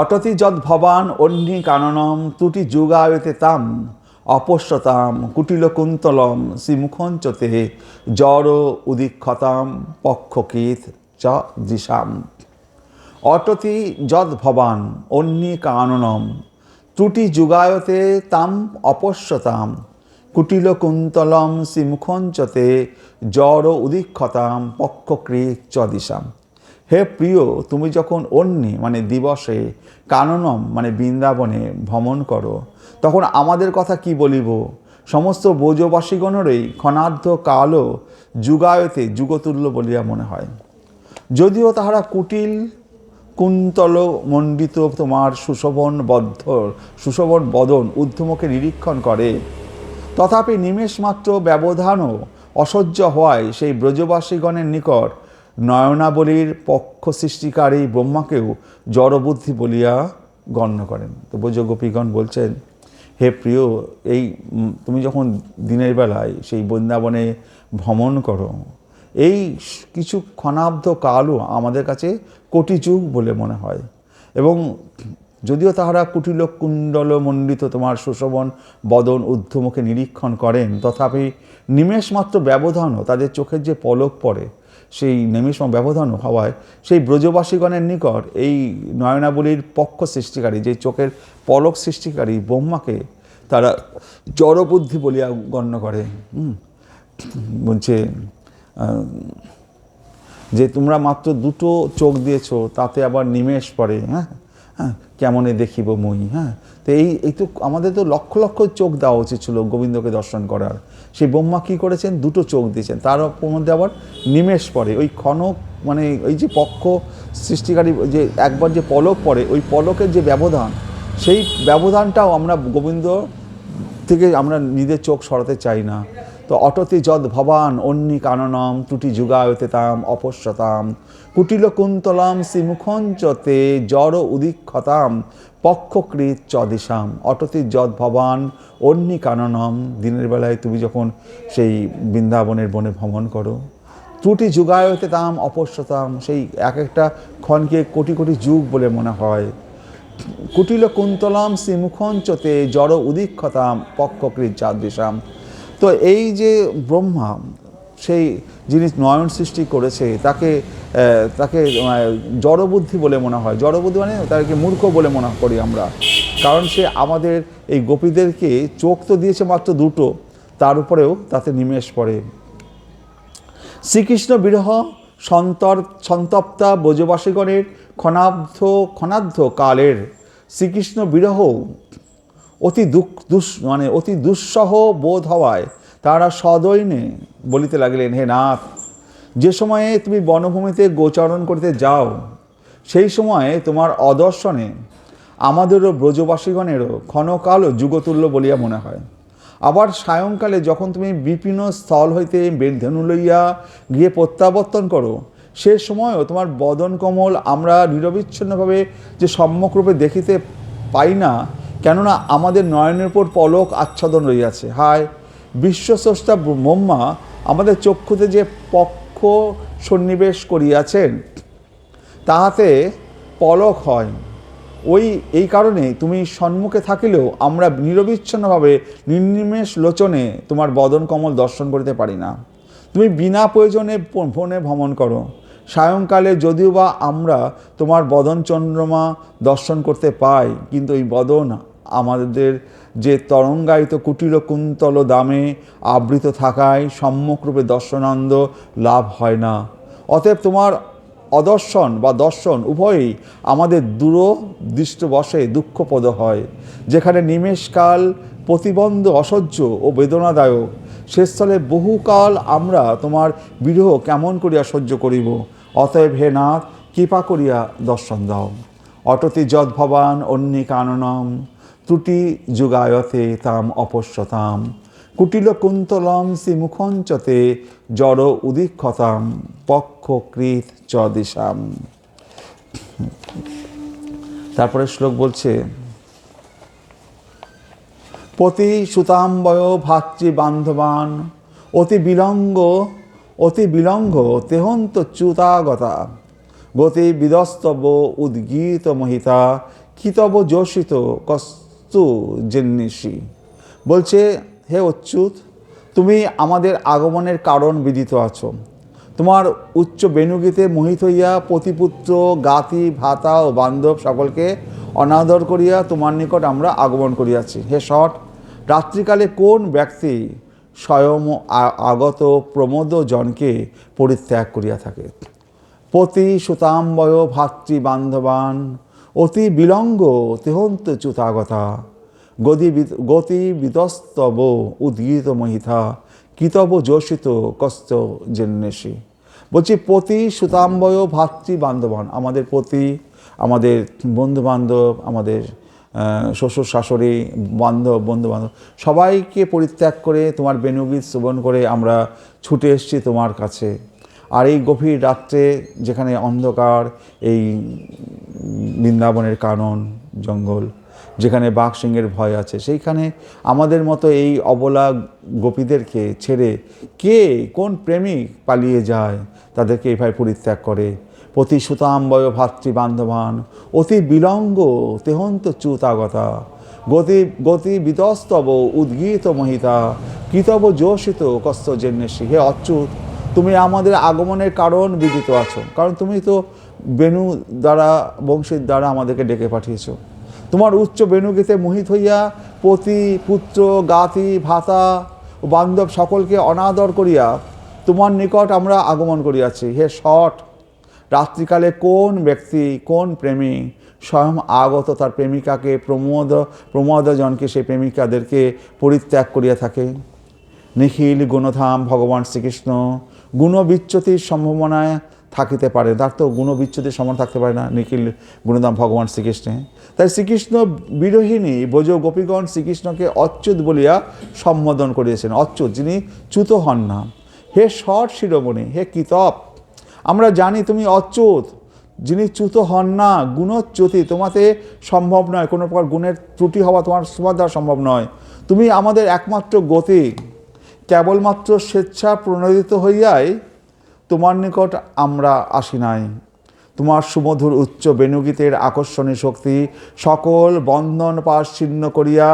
অটতি যদ ভবান অহ্নি কাননম ত্রুটি যুগায়তে তাম অপশ্যতাম কুটিল কুন্তলম শ্রীমুখঞ্চতে জড় উদীক্ষতাম পক্ষকীত চ দিশাম। অটতি যদ ভবান অহ্নি কাননম ত্রুটি যুগায়তে তাম অপশ্যতাম কুটিল কুন্তলম শ্রীমুখঞ্চতে জড় উদীক্ষতাম পক্ষকৃত চ দিশাম। হে প্রিয়, তুমি যখন অন্যে মানে দিবসে কাননম মানে বৃন্দাবনে ভ্রমণ করো, তখন আমাদের কথা কি বলিব? সমস্ত ব্রজবাসীগণেরই ক্ষণার্ধ কালও যুগায়তে যুগতুল্য বলিয়া মনে হয়। যদিও তাহারা কুটিল কুন্তল মণ্ডিত তোমার সুশোভন বদন ঊর্ধ্বমুখে নিরীক্ষণ করে, তথাপি নিমেষমাত্র ব্যবধানও অসহ্য হওয়ায় সেই ব্রজবাসীগণের নিকট নয়নাবলীর পক্ষ সৃষ্টিকারী ব্রহ্মাকেও জড়বুদ্ধি বলিয়া গণ্য করেন। তো ব্রজগোপীগণ বলছেন, হে প্রিয়, এই তুমি যখন দিনের বেলায় সেই বৃন্দাবনে ভ্রমণ করো, এই কিছু ক্ষণাব্দ কালও আমাদের কাছে কোটি যুগ বলে মনে হয়। এবং যদিও তাহারা কুটিল কুণ্ডল মণ্ডিত তোমার সুশোভন বদন ঊর্ধ্বমুখে নিরীক্ষণ করেন, তথাপি নিমেষমাত্র ব্যবধানও তাদের চোখের যে পলক পড়ে, সেই নিমেষমাত্র ব্যবধান হওয়ায় সেই ব্রজবাসীগণের নিকট এই নয়নাবলীর পক্ষ সৃষ্টিকারী, যে চোখের পলক সৃষ্টিকারী ব্রহ্মাকে তারা জড়বুদ্ধি বলিয়া গণ্য করে। বলছে যে তোমরা মাত্র দুটো চোখ দিয়েছ, তাতে আবার নিমেষ পড়ে, কেমনে দেখিব মই। তো এই তো আমাদের তো লক্ষ লক্ষ চোখ দেওয়া উচিত ছিল গোবিন্দকে দর্শন করার। সেই ব্রহ্মা কী করেছেন? দুটো চোখ দিয়েছেন, তার মধ্যে আবার নিমেষ পড়ে। ওই ক্ষণক মানে ওই যে পক্ষ সৃষ্টিকারী যে একবার যে পলক পড়ে, ওই পলকের যে ব্যবধান, সেই ব্যবধানটাও আমরা গোবিন্দ থেকে আমরা নিজের চোখ সরাতে চাই না। তো অটতি যদ ভবান অহ্নি কাননম ত্রুটি যুগায়তে তাম অপশ্যতাম কুটিল কুন্তলাম শ্রীমুখঞ্চতে জড় উদীক্ষতাম পক্ষকৃত চ দিশাম। অটতি যদ ভবান অহ্নি কাননম, দিনের বেলায় তুমি যখন সেই বৃন্দাবনের বনে ভ্রমণ করো, ত্রুটি যুগায়তে তাম অপশ্যতাম, সেই এক একটা ক্ষণকে কোটি কোটি যুগ বলে মনে হয়। কুটিল কুন্তলাম শ্রীমুখঞ্চতে জড় উদীক্ষতাম পক্ষকৃত চ দিশাম। তো এই যে ব্রহ্মা, সেই যিনি নয়ন সৃষ্টি করেছে, তাকে তাকে জড়বুদ্ধি বলে মনে হয়। জড়বুদ্ধি মানে তাকে মূর্খ বলে মনে করি আমরা, কারণ সে আমাদের এই গোপীদেরকে চোখ তো দিয়েছে মাত্র দুটো, তার উপরেও তাতে নিমেষ পড়ে। শ্রীকৃষ্ণ বিরহ সন্তপ্তা ব্রজবাসীগণের ক্ষণার্ধ কালের শ্রীকৃষ্ণ বিরহ অতি দুঃসহ বোধ হওয়ায় তারা সদৈন্যে বলিতে লাগলেন, হে নাথ, যে সময়ে তুমি বনভূমিতে গোচরণ করতে যাও, সেই সময়ে তোমার অদর্শনে আমাদেরও ব্রজবাসীগণেরও ক্ষণকালও যুগতুল্য বলিয়া মনে হয়। আবার সায়ংকালে যখন তুমি বিপিন স্থল হইতে ধেনু লইয়া গিয়ে প্রত্যাবর্তন করো, সে সময়ও তোমার বদন কমল আমরা নিরবিচ্ছিন্নভাবে যে সম্যকরূপে দেখিতে পাই না, কেননা আমাদের নয়নের উপর পলক আচ্ছাদন রইয়াছে। হায়, বিশ্বস্রষ্টা ব্রহ্মা আমাদের চক্ষুতে যে পক্ষ সন্নিবেশ করিয়াছেন, তাহাতে পলক হয়। এই কারণে তুমি সম্মুখে থাকিলেও আমরা নিরবিচ্ছিন্নভাবে নির্নিমেষ লোচনে তোমার বদন কমল দর্শন করিতে পারি না। তুমি বিনা প্রয়োজনে বনে ভ্রমণ করো, সায়ংকালে যদিও বা আমরা তোমার বদন চন্দ্রমা দর্শন করতে পাই, কিন্তু এই বদন আমাদের যে তরঙ্গায়িত কুটিল কুন্তল দামে আবৃত থাকায় সম্যকরূপে দর্শনানন্দ লাভ হয় না। অতএব তোমার অদর্শন বা দর্শন উভয়ই আমাদের দূরদৃষ্টবশে দুঃখপ্রদ হয়। যেখানে নিমেষকাল প্রতিবন্ধ অসহ্য ও বেদনাদায়ক, সে স্থলে বহুকাল আমরা তোমার বিরহ কেমন করিয়া সহ্য করিব। অতএব হে নাথ, কৃপা করিয়া দর্শন দাও। অটতি যদ ভবান অহ্নি কাননম ত্রুটি যুগায়তে তাম অপশ্যতাম কুটিল কুন্তলম শ্রীমুখঞ্চতে জড় উদীক্ষতাম পক্ষ কৃত চ দিশাম। তারপরে শ্লোক বলছে, পতি সুতাম্বয় ভাতৃ বান্ধবান অতি বিলঙ্গ তেহন্ত চ্যুতাগতা গতি বিদস্তব উদ্গীত মহিতা কিতব যোষিত কস্তু জিন্নিসি। বলছে, হে অচ্যুত, তুমি আমাদের আগমনের কারণ বিদিত আছো। তোমার উচ্চ বেণুগীতে মোহিত হইয়া পতিপুত্র গাতি ভাতা ও বান্ধব সকলকে অনাদর করিয়া তোমার নিকট আমরা আগমন করিয়াছি। হে ষট, রাত্রিকালে কোন ব্যক্তি স্বয়ং আগত প্রমোদ জনকে পরিত্যাগ করিয়া থাকে? পতি সুতাম্বয় ভাতৃ বান্ধবান অতি বিলঙ্গ তেহন্ত চ্যুতাগতা গতি বিতস্তব উদ্গীত মহিতা কিতব যোষিত কস্ত জন্যেসি। বলছি, পতি সুতাম্বয় ভাতৃ বান্ধবান, আমাদের পতি, আমাদের বন্ধুবান্ধব, আমাদের শ্বশুর শাশুড়ি, বন্ধুবান্ধব সবাইকে পরিত্যাগ করে তোমার বেণুগীত শ্রবণ করে আমরা ছুটে এসেছি তোমার কাছে। আর এই গভীর রাত্রে যেখানে অন্ধকার, এই বৃন্দাবনের কানন জঙ্গল, যেখানে বাঘ সিংহের ভয় আছে, সেইখানে আমাদের মতো এই অবলা গোপীদেরকে ছেড়ে কে, কোন প্রেমিক পালিয়ে যায়, তাদেরকে এইভাবে পরিত্যাগ করে? পতি সুতাম্বয় ভাতৃ বান্ধবান অতি বিলঙ্গ তেহন্ত চ্যুতাগতা গতি বিতস্তব উদ্গীত মহিতা কিতব যোষিত কস্ত জন্যেসি। হে অচ্যুত, তুমি আমাদের আগমনের কারণ বিদিত আছো, কারণ তুমি তো বেণু দ্বারা, বংশীর দ্বারা আমাদেরকে ডেকে পাঠিয়েছো। তোমার উচ্চ বেণুগীতে মোহিত হইয়া পতি পুত্র গাতি ভাতা ও বান্ধব সকলকে অনাদর করিয়া তোমার নিকট আমরা আগমন করিয়াছি। হে ষট, রাত্রিকালে কোন ব্যক্তি, কোন প্রেমী স্বয়ং আগত তার প্রেমিকাকে প্রমোদজনকে, সেই প্রেমিকাদেরকে পরিত্যাগ করিয়া থাকে? নিখিল গুণধাম ভগবান শ্রীকৃষ্ণ গুণবিচ্যুতির সম্ভাবনায় থাকিতে পারে। তার তো গুণবিচ্যুতির সম্ভাবনা থাকতে পারে না নিখিল গুণধাম ভগবান শ্রীকৃষ্ণে। তাই শ্রীকৃষ্ণ বিরোহিনী ব্রজ গোপীগণ শ্রীকৃষ্ণকে অচ্যুত বলিয়া সম্বোধন করিয়েছেন। অচ্যুত, যিনি চ্যুত হন না। হে ষট শিরোমণি, হে কিতব, আমরা জানি তুমি অচ্যুত, যিনি চ্যুত হন না। গুণচ্যুতি তোমাতে সম্ভব নয়, কোনো প্রকার গুণের ত্রুটি হওয়া তোমার দ্বারা সম্ভব নয়। তুমি আমাদের একমাত্র গতি। কেবলমাত্র স্বেচ্ছা প্রণোদিত হইয়াই তোমার নিকট আমরা আসি নাই। তোমার সুমধুর উচ্চ বেণুগীতের আকর্ষণী শক্তি সকল বন্ধন পাশ ছিন্ন করিয়া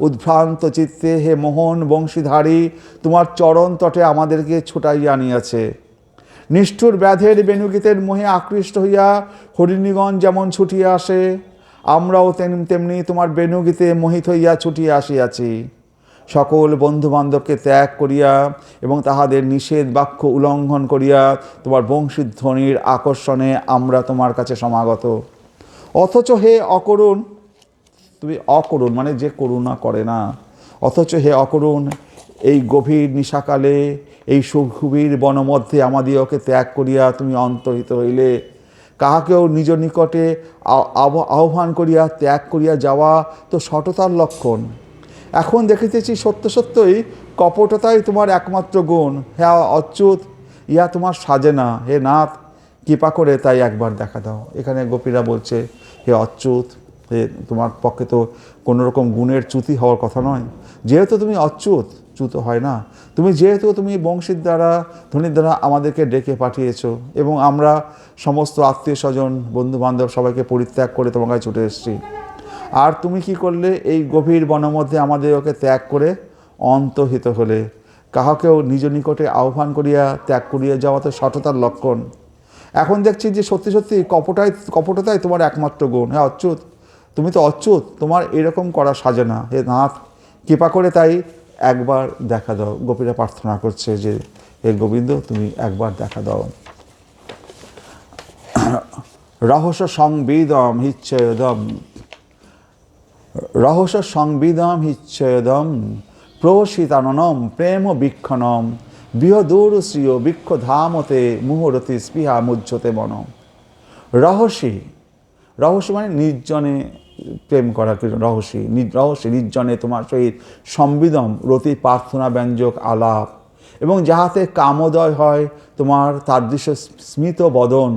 উদ্ভ্রান্ত চিত্তে হে মোহন বংশীধারী তোমার চরণ তটে আমাদেরকে ছুটাইয়া আনিয়াছে। নিষ্ঠুর ব্যাধের বেণুগীতের মোহে আকৃষ্ট হইয়া হরিণীগণ যেমন ছুটিয়া আসে, আমরাও তেমনি তোমার বেণুগীতে মোহিত হইয়া ছুটিয়া আসিয়াছি। সকল বন্ধুবান্ধবকে ত্যাগ করিয়া এবং তাহাদের নিষেধ বাক্য উল্লঙ্ঘন করিয়া তোমার বংশীধ্বনির আকর্ষণে আমরা তোমার কাছে সমাগত। অথচ হে অকরুণ, তুমি অকরুণ মানে যে করুণা করে না, অথচ হে অকরুণ, এই গভীর নিশাকালে এই সুগভীর বনমধ্যে আমাদিওকে ত্যাগ করিয়া তুমি অন্তর্হিত হইলে। কাহাকেও নিজ নিকটে আহ্বান করিয়া ত্যাগ করিয়া যাওয়া তো সততার লক্ষণ। এখন দেখিতেছি সত্যই কপটতাই তোমার একমাত্র গুণ। হ্যাঁ অচ্যুত, ইহা তোমার সাজে না। হে নাথ, কৃপা করে তাই একবার দেখা দাও। এখানে গোপীরা বলছে, হে অচ্যুত, হে তোমার পক্ষে তো কোনো রকম গুণের চ্যুতি হওয়ার কথা নয়। যেহেতু তুমি অচ্যুত, চ্যুত হয় না। তুমি বংশীর দ্বারা, ধ্বনির দ্বারা আমাদেরকে ডেকে পাঠিয়েছো এবং আমরা সমস্ত আত্মীয় স্বজন বন্ধুবান্ধব সবাইকে পরিত্যাগ করে তোমার কাছে ছুটে এসেছি। আর তুমি কি করলে? এই গভীর বনমধ্যে আমাদের ওকে ত্যাগ করে অন্তর্হিত হলে। কাহাকেও নিজ নিকটে আহ্বান করিয়া ত্যাগ করিয়া যাওয়া তো সততার লক্ষণ। এখন দেখছি যে সত্যি কপটতাই তোমার একমাত্র গুণ। হ্যাঁ অচ্যুত, তুমি তো অচ্যুত, তোমার এরকম করা সাজে না। হে নাথ, কৃপা করে তাই একবার দেখা দাও। গোপীরা প্রার্থনা করছে যে হে গোবিন্দ, তুমি একবার দেখা দাও। রহস্য সংবিদম হিচ্ছয়দম প্রবশিতাননম প্রেম বীক্ষণম বৃহদূর শ্রিয় বৃক্ষ ধামতে মুহূর্তি স্পৃহা মুজ্জতে মন। রহস্য মানে নির্জনে প্রেম করা। রহস্যে নির্জনে তোমার সহিত সংবিদম রতি প্রার্থনা ব্যঞ্জক আলাপ এবং যাহাতে কামোদয় হয় তোমার তাদৃশ স্মিত বদন,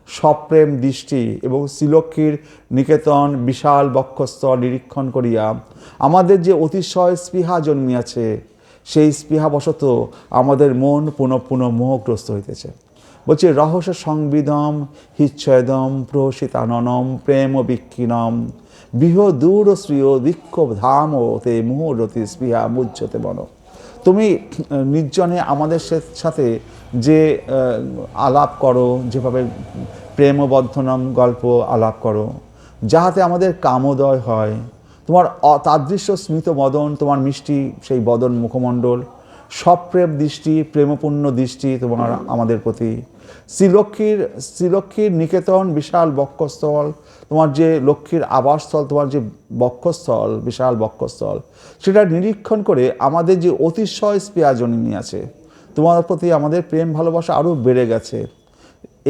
সপ্রেম দৃষ্টি এবং শ্রীলক্ষ্মীর নিকেতন বিশাল বক্ষস্থল নিরীক্ষণ করিয়া আমাদের যে অতিশয় স্পৃহা জন্মিয়াছে, সেই স্পৃহাবশত আমাদের মন পুনঃ পুনঃ মোহগ্রস্ত হইতেছে। বলছে রহস্য সংবিদম হিচ্ছয়দম প্রসিতাননম প্রেম বিক্ষিণম বিহ দূর শ্রিয় বিক্ষোভ ধাম তে মুহূর্তি স্পৃহা মুহ্যতে বন। তুমি নির্জনে আমাদের সাথে যে আলাপ করো, যেভাবে প্রেমবর্ধনম গল্প আলাপ করো, যাহাতে আমাদের কামোদয় হয়, তোমার তাদৃশ্য স্মিত বদন, তোমার মিষ্টি সেই বদন মুখমণ্ডল, সপ্রেম দৃষ্টি, প্রেমপূর্ণ দৃষ্টি তোমার আমাদের প্রতি, শ্রীলক্ষ্মীর নিকেতন বিশাল বক্ষস্থল, তোমার যে লক্ষ্মীর আবাসস্থল, তোমার যে বক্ষস্থল বিশাল বক্ষস্থল, সেটা নিরীক্ষণ করে আমাদের যে অতিশয় স্পৃহা জন্মিয়াছে, তোমার প্রতি আমাদের প্রেম ভালোবাসা আরও বেড়ে গেছে।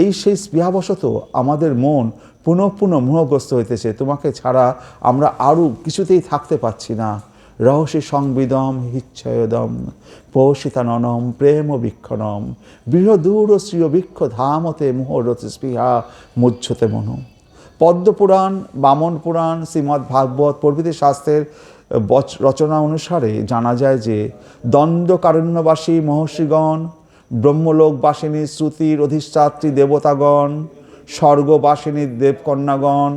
এই সেই স্পৃহাবশত আমাদের মন পুনঃ পুনঃ মোহগ্রস্ত হইতেছে, তোমাকে ছাড়া আমরা আরও কিছুতেই থাকতে পারছি না। রহস্য সংবিদম হিচ্ছয়দম পৌষিতাননম প্রেম বীক্ষণম বৃহদূর শ্রিয় বৃক্ষ ধামতে মুহূর্তি স্পৃহা মুহ্যতে মন। পদ্মপুরাণ, বামন পুরাণ, শ্রীমদ্ ভাগবত প্রভৃতি শাস্ত্রের রচনা অনুসারে জানা যায় যে দণ্ডকারণ্যবাসী মহর্ষিগণ, ব্রহ্মলোকবাসিনী শ্রুতির অধিষ্ঠাত্রী দেবতাগণ, স্বর্গবাসিনী দেবকন্যাগণ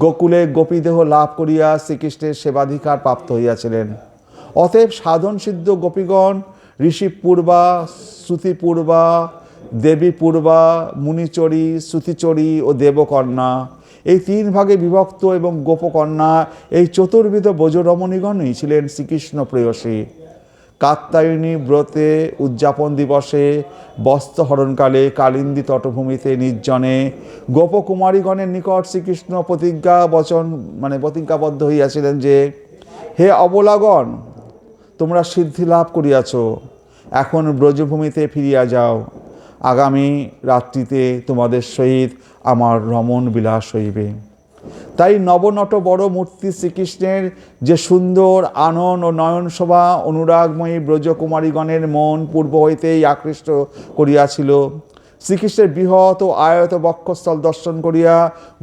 গোকুলে গোপীদেহ লাভ করিয়া শ্রীকৃষ্ণের সেবাধিকার প্রাপ্ত হইয়াছিলেন। অতএব সাধন সিদ্ধ গোপীগণ ঋষিপূর্বা, শ্রুতিপূর্বা, দেবীপূর্বা, মুনিচরী, শ্রুতিচরী ও দেবকন্যা, এই তিন ভাগে বিভক্ত এবং গোপকন্যা, এই চতুর্বিধ ব্রজরমণীগণই ছিলেন শ্রীকৃষ্ণ প্রেয়সী। কাত্যায়নী ব্রতে উদযাপন দিবসে বস্ত্রহরণকালে কালিন্দী তটভূমিতে নির্জনে গোপকুমারীগণের নিকট শ্রীকৃষ্ণ প্রতিজ্ঞাবদ্ধ হইয়াছিলেন যে, হে অবলাগণ, তোমরা সিদ্ধি লাভ করিয়াছ, এখন ব্রজভূমিতে ফিরিয়া যাও। আগামী রাত্রিতে তোমাদের সহিত আমার রমণ বিলাস হইবে। তাই নবনট বড় মূর্তি শ্রীকৃষ্ণের যে সুন্দর আনন ও নয়নশোভা অনুরাগময়ী ব্রজকুমারীগণের মন পূর্ব হইতেই আকৃষ্ট করিয়াছিল, শ্রীকৃষ্ণের বৃহৎ ও আয়ত বক্ষস্থল দর্শন করিয়া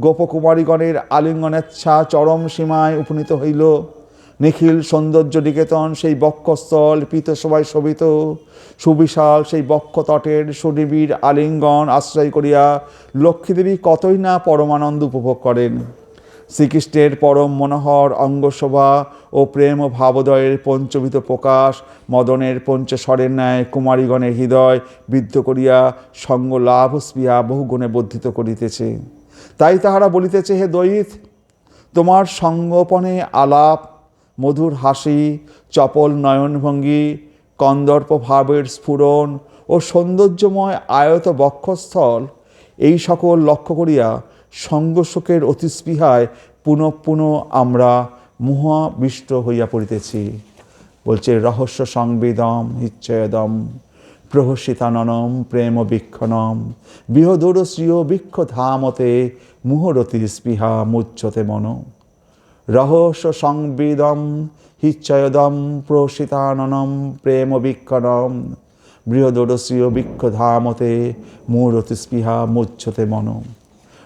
গোপকুমারীগণের আলিঙ্গনেচ্ছা চরম সীমায় উপনীত হইল। নিখিল সৌন্দর্য নিকেতন সেই বক্ষস্থল পীতশোভায় শোভিত, সুবিশাল সেই বক্ষতটের সুনিবিড় আলিঙ্গন আশ্রয় করিয়া লক্ষ্মীদেবী কতই না পরমানন্দ উপভোগ করেন। শ্রীকৃষ্ণের পরম মনোহর অঙ্গশোভা ও প্রেম ও ভাবোদয়ের পঞ্চবিধ প্রকাশ মদনের পঞ্চস্বরের ন্যায় কুমারীগণের হৃদয় বিদ্ধ করিয়া সঙ্গ লাভ স্পৃহা বহুগুণে বর্ধিত করিতেছে। তাই তাহারা বলিতেছে, হে দয়িত, তোমার সঙ্গোপনে আলাপ, মধুর হাসি, চপল নয়নভঙ্গি, কন্দর্প ভাবের স্ফুরণ ও সৌন্দর্যময় আয়ত বক্ষস্থল, এই সকল লক্ষ্য করিয়া সঙ্গসুখের অতিস্পৃহায় পুনঃ পুনঃ আমরা মোহাবিষ্ট হইয়া পড়িতেছি। বলছে রহস্য সংবেদম হিচ্ছয়দম প্রহসিতাননম প্রেম বীক্ষণম বৃহদূর শ্রিয় বৃক্ষ ধামতে মুহূর্তি স্পৃহা মুহ্যতে মন। রহস্য সংবেদম হিচ্ছয়দম প্রহসিতাননম প্রেম বীক্ষণম বৃহদূরশ্রিয় বৃক্ষ ধামতে মুহূর্তি স্পৃহা মুহ্যতে মন।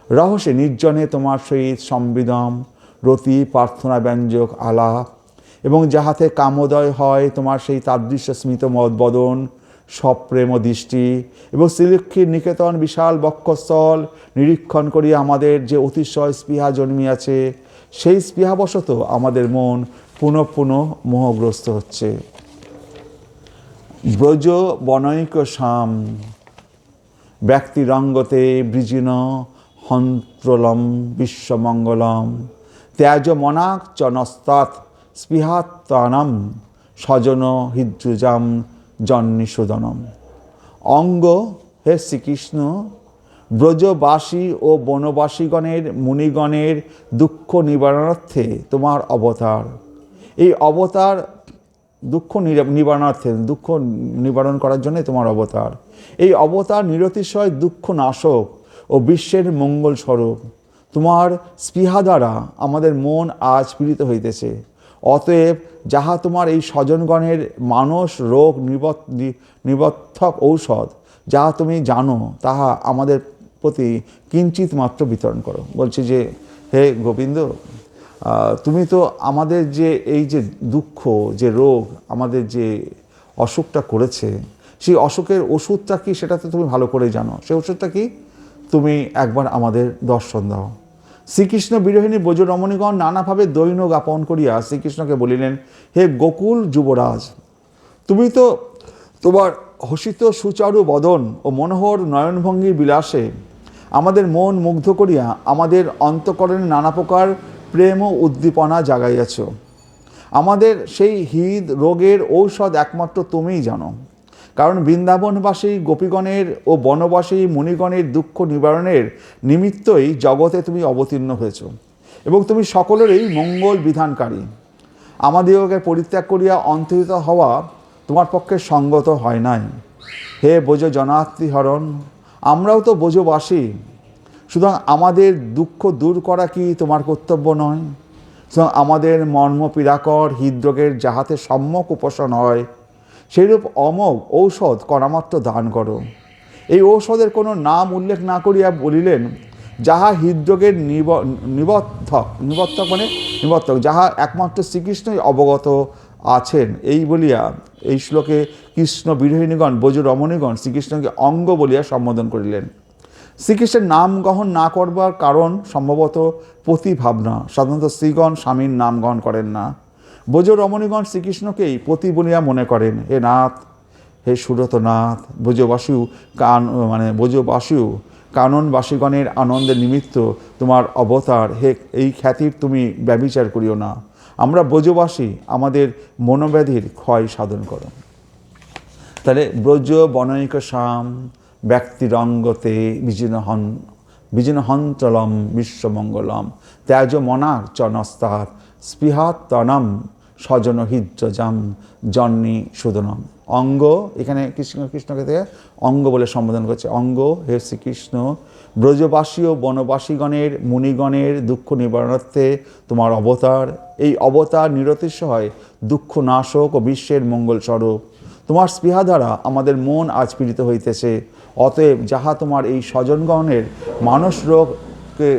রহস্যে নির্জনে তোমার সহিত সংবিদম রতি প্রার্থনা ব্যঞ্জক আলাপ, এবং যাহাতে কামোদয় হয় তোমার সেই তাদৃশ্য স্মিত বদন, সপ্রেম দৃষ্টি এবং শ্রীলক্ষ্মীর নিকেতন বিশাল বক্ষস্থল নিরীক্ষণ করি আমাদের যে অতিশয় স্পৃহা জন্মিয়াছে, সেই স্পৃহাবশত আমাদের মন পুনঃ পুনঃ মোহগ্রস্ত হচ্ছে। ব্রজ বনৈক শ্যাম ব্যক্তিরঙ্গতে বৃজিন হন্ত্রলম বিশ্বমঙ্গলম ত্যাজ মনাক চ নস্তাৎ স্পৃহাত্মানম স্বজন হৃদ্রুজাম জন্নিষোদনম। অঙ্গ, হে শ্রীকৃষ্ণ, ব্রজবাসী ও বনবাসীগণের মুনিগণের দুঃখ নিবারণার্থে তোমার অবতার। এই অবতার দুঃখ নিবারণার্থে, দুঃখ নিবারণ করার জন্য তোমার অবতার। এই অবতার নিরতিশয় দুঃখ নাশক ও বিশ্বের মঙ্গল স্বরূপ। তোমার স্পৃহা দ্বারা আমাদের মন আজ পীড়িত হইতেছে। অতএব যাহা তোমার এই স্বজনগণের মানস রোগ নিবর্ধক ঔষধ, যাহা তুমি জানো, তাহা আমাদের প্রতি কিঞ্চিত মাত্র বিতরণ করো। বলছে যে হে গোবিন্দ, তুমি তো আমাদের যে এই যে দুঃখ, যে রোগ, আমাদের যে অসুখটা করেছে, সেই অসুখের ওষুধটা কি সেটা তো তুমি ভালো করেই জানো। সেই ওষুধটা কি? তুমি একবার আমাদের দর্শন দাও। শ্রীকৃষ্ণ বিরোহিণী ব্রজ রমণীগণ নানাভাবে দৈন্য জ্ঞাপন করিয়া শ্রীকৃষ্ণকে বলিলেন, হে গোকুল যুবরাজ, তুমি তো তোমার হসিত সুচারু বদন ও মনোহর নয়নভঙ্গির বিলাসে আমাদের মন মুগ্ধ করিয়া আমাদের অন্তঃকরণে নানা প্রকার প্রেম ও উদ্দীপনা জাগাইয়াছ। আমাদের সেই হৃদ রোগের ঔষধ একমাত্র তুমিই জানো, কারণ বৃন্দাবনবাসী গোপীগণের ও বনবাসী মুনিগণের দুঃখ নিবারণের নিমিত্তই জগতে তুমি অবতীর্ণ হয়েছ, এবং তুমি সকলেরই মঙ্গল বিধানকারী। আমাদিগকে পরিত্যাগ করিয়া অন্তর্হিত হওয়া তোমার পক্ষে সঙ্গত হয় নাই। হে ব্রজ জনার্তিহরণ, আমরাও তো ব্রজবাসী, সুতরাং আমাদের দুঃখ দূর করা কি তোমার কর্তব্য নয়? সুতরাং আমাদের মর্ম পীড়াকর হৃদরোগের যাহাতে সম্যক উপশম হয়, সেইরূপ অমোঘ ঔষধ কণামাত্র দান করো। এই ঔষধের কোনো নাম উল্লেখ না করিয়া বলিলেন, যাহা হৃদরোগের নিবর্তক, যাহা একমাত্র শ্রীকৃষ্ণই অবগত আছেন। এই বলিয়া এই শ্লোকে কৃষ্ণ বিরোহিণীগণ ব্রজ রমণীগণ শ্রীকৃষ্ণকে অঙ্গ বলিয়া সম্বোধন করিলেন। শ্রীকৃষ্ণের নাম গ্রহণ না করবার কারণ সম্ভবত পতিভাবনা। সাধারণত স্ত্রীগণ স্বামীর নাম গ্রহণ করেন না। ব্রজ রমণীগণ শ্রীকৃষ্ণকেই পতি বলিয়া মনে করেন। হে নাথ, হে সুরতনাথ, ব্রজবাসীও কাননবাসীগণের আনন্দের নিমিত্ত তোমার অবতার, হে এই খ্যাতির তুমি ব্যভিচার করিও না। আমরা ব্রজবাসী, আমাদের মনোব্যাধির ক্ষয় সাধন করো। তাহলে ব্রজ বনৈক শ্যাম ব্যক্তিরঙ্গতে বিজিনহন্তলম বিশ্বমঙ্গলম ত্যাজ মনার চনস্তার স্পৃহাত্তনম স্বজনহিজ্জাম জন্নি সুদনম। অঙ্গ, এখানে কৃষ্ণকে থেকে অঙ্গ বলে সম্বোধন করছে। অঙ্গ, হে শ্রীকৃষ্ণ, ব্রজবাসী ও বনবাসীগণের মুনিগণের দুঃখ নিবারণার্থে তোমার অবতার। এই অবতার নিরতিশয় হয় দুঃখ নাশক ও বিশ্বের মঙ্গল স্বরূপ। তোমার স্পৃহা দ্বারা আমাদের মন আজ পীড়িত হইতেছে। অতএব যাহা তোমার এই স্বজনগণের মানস রোগকে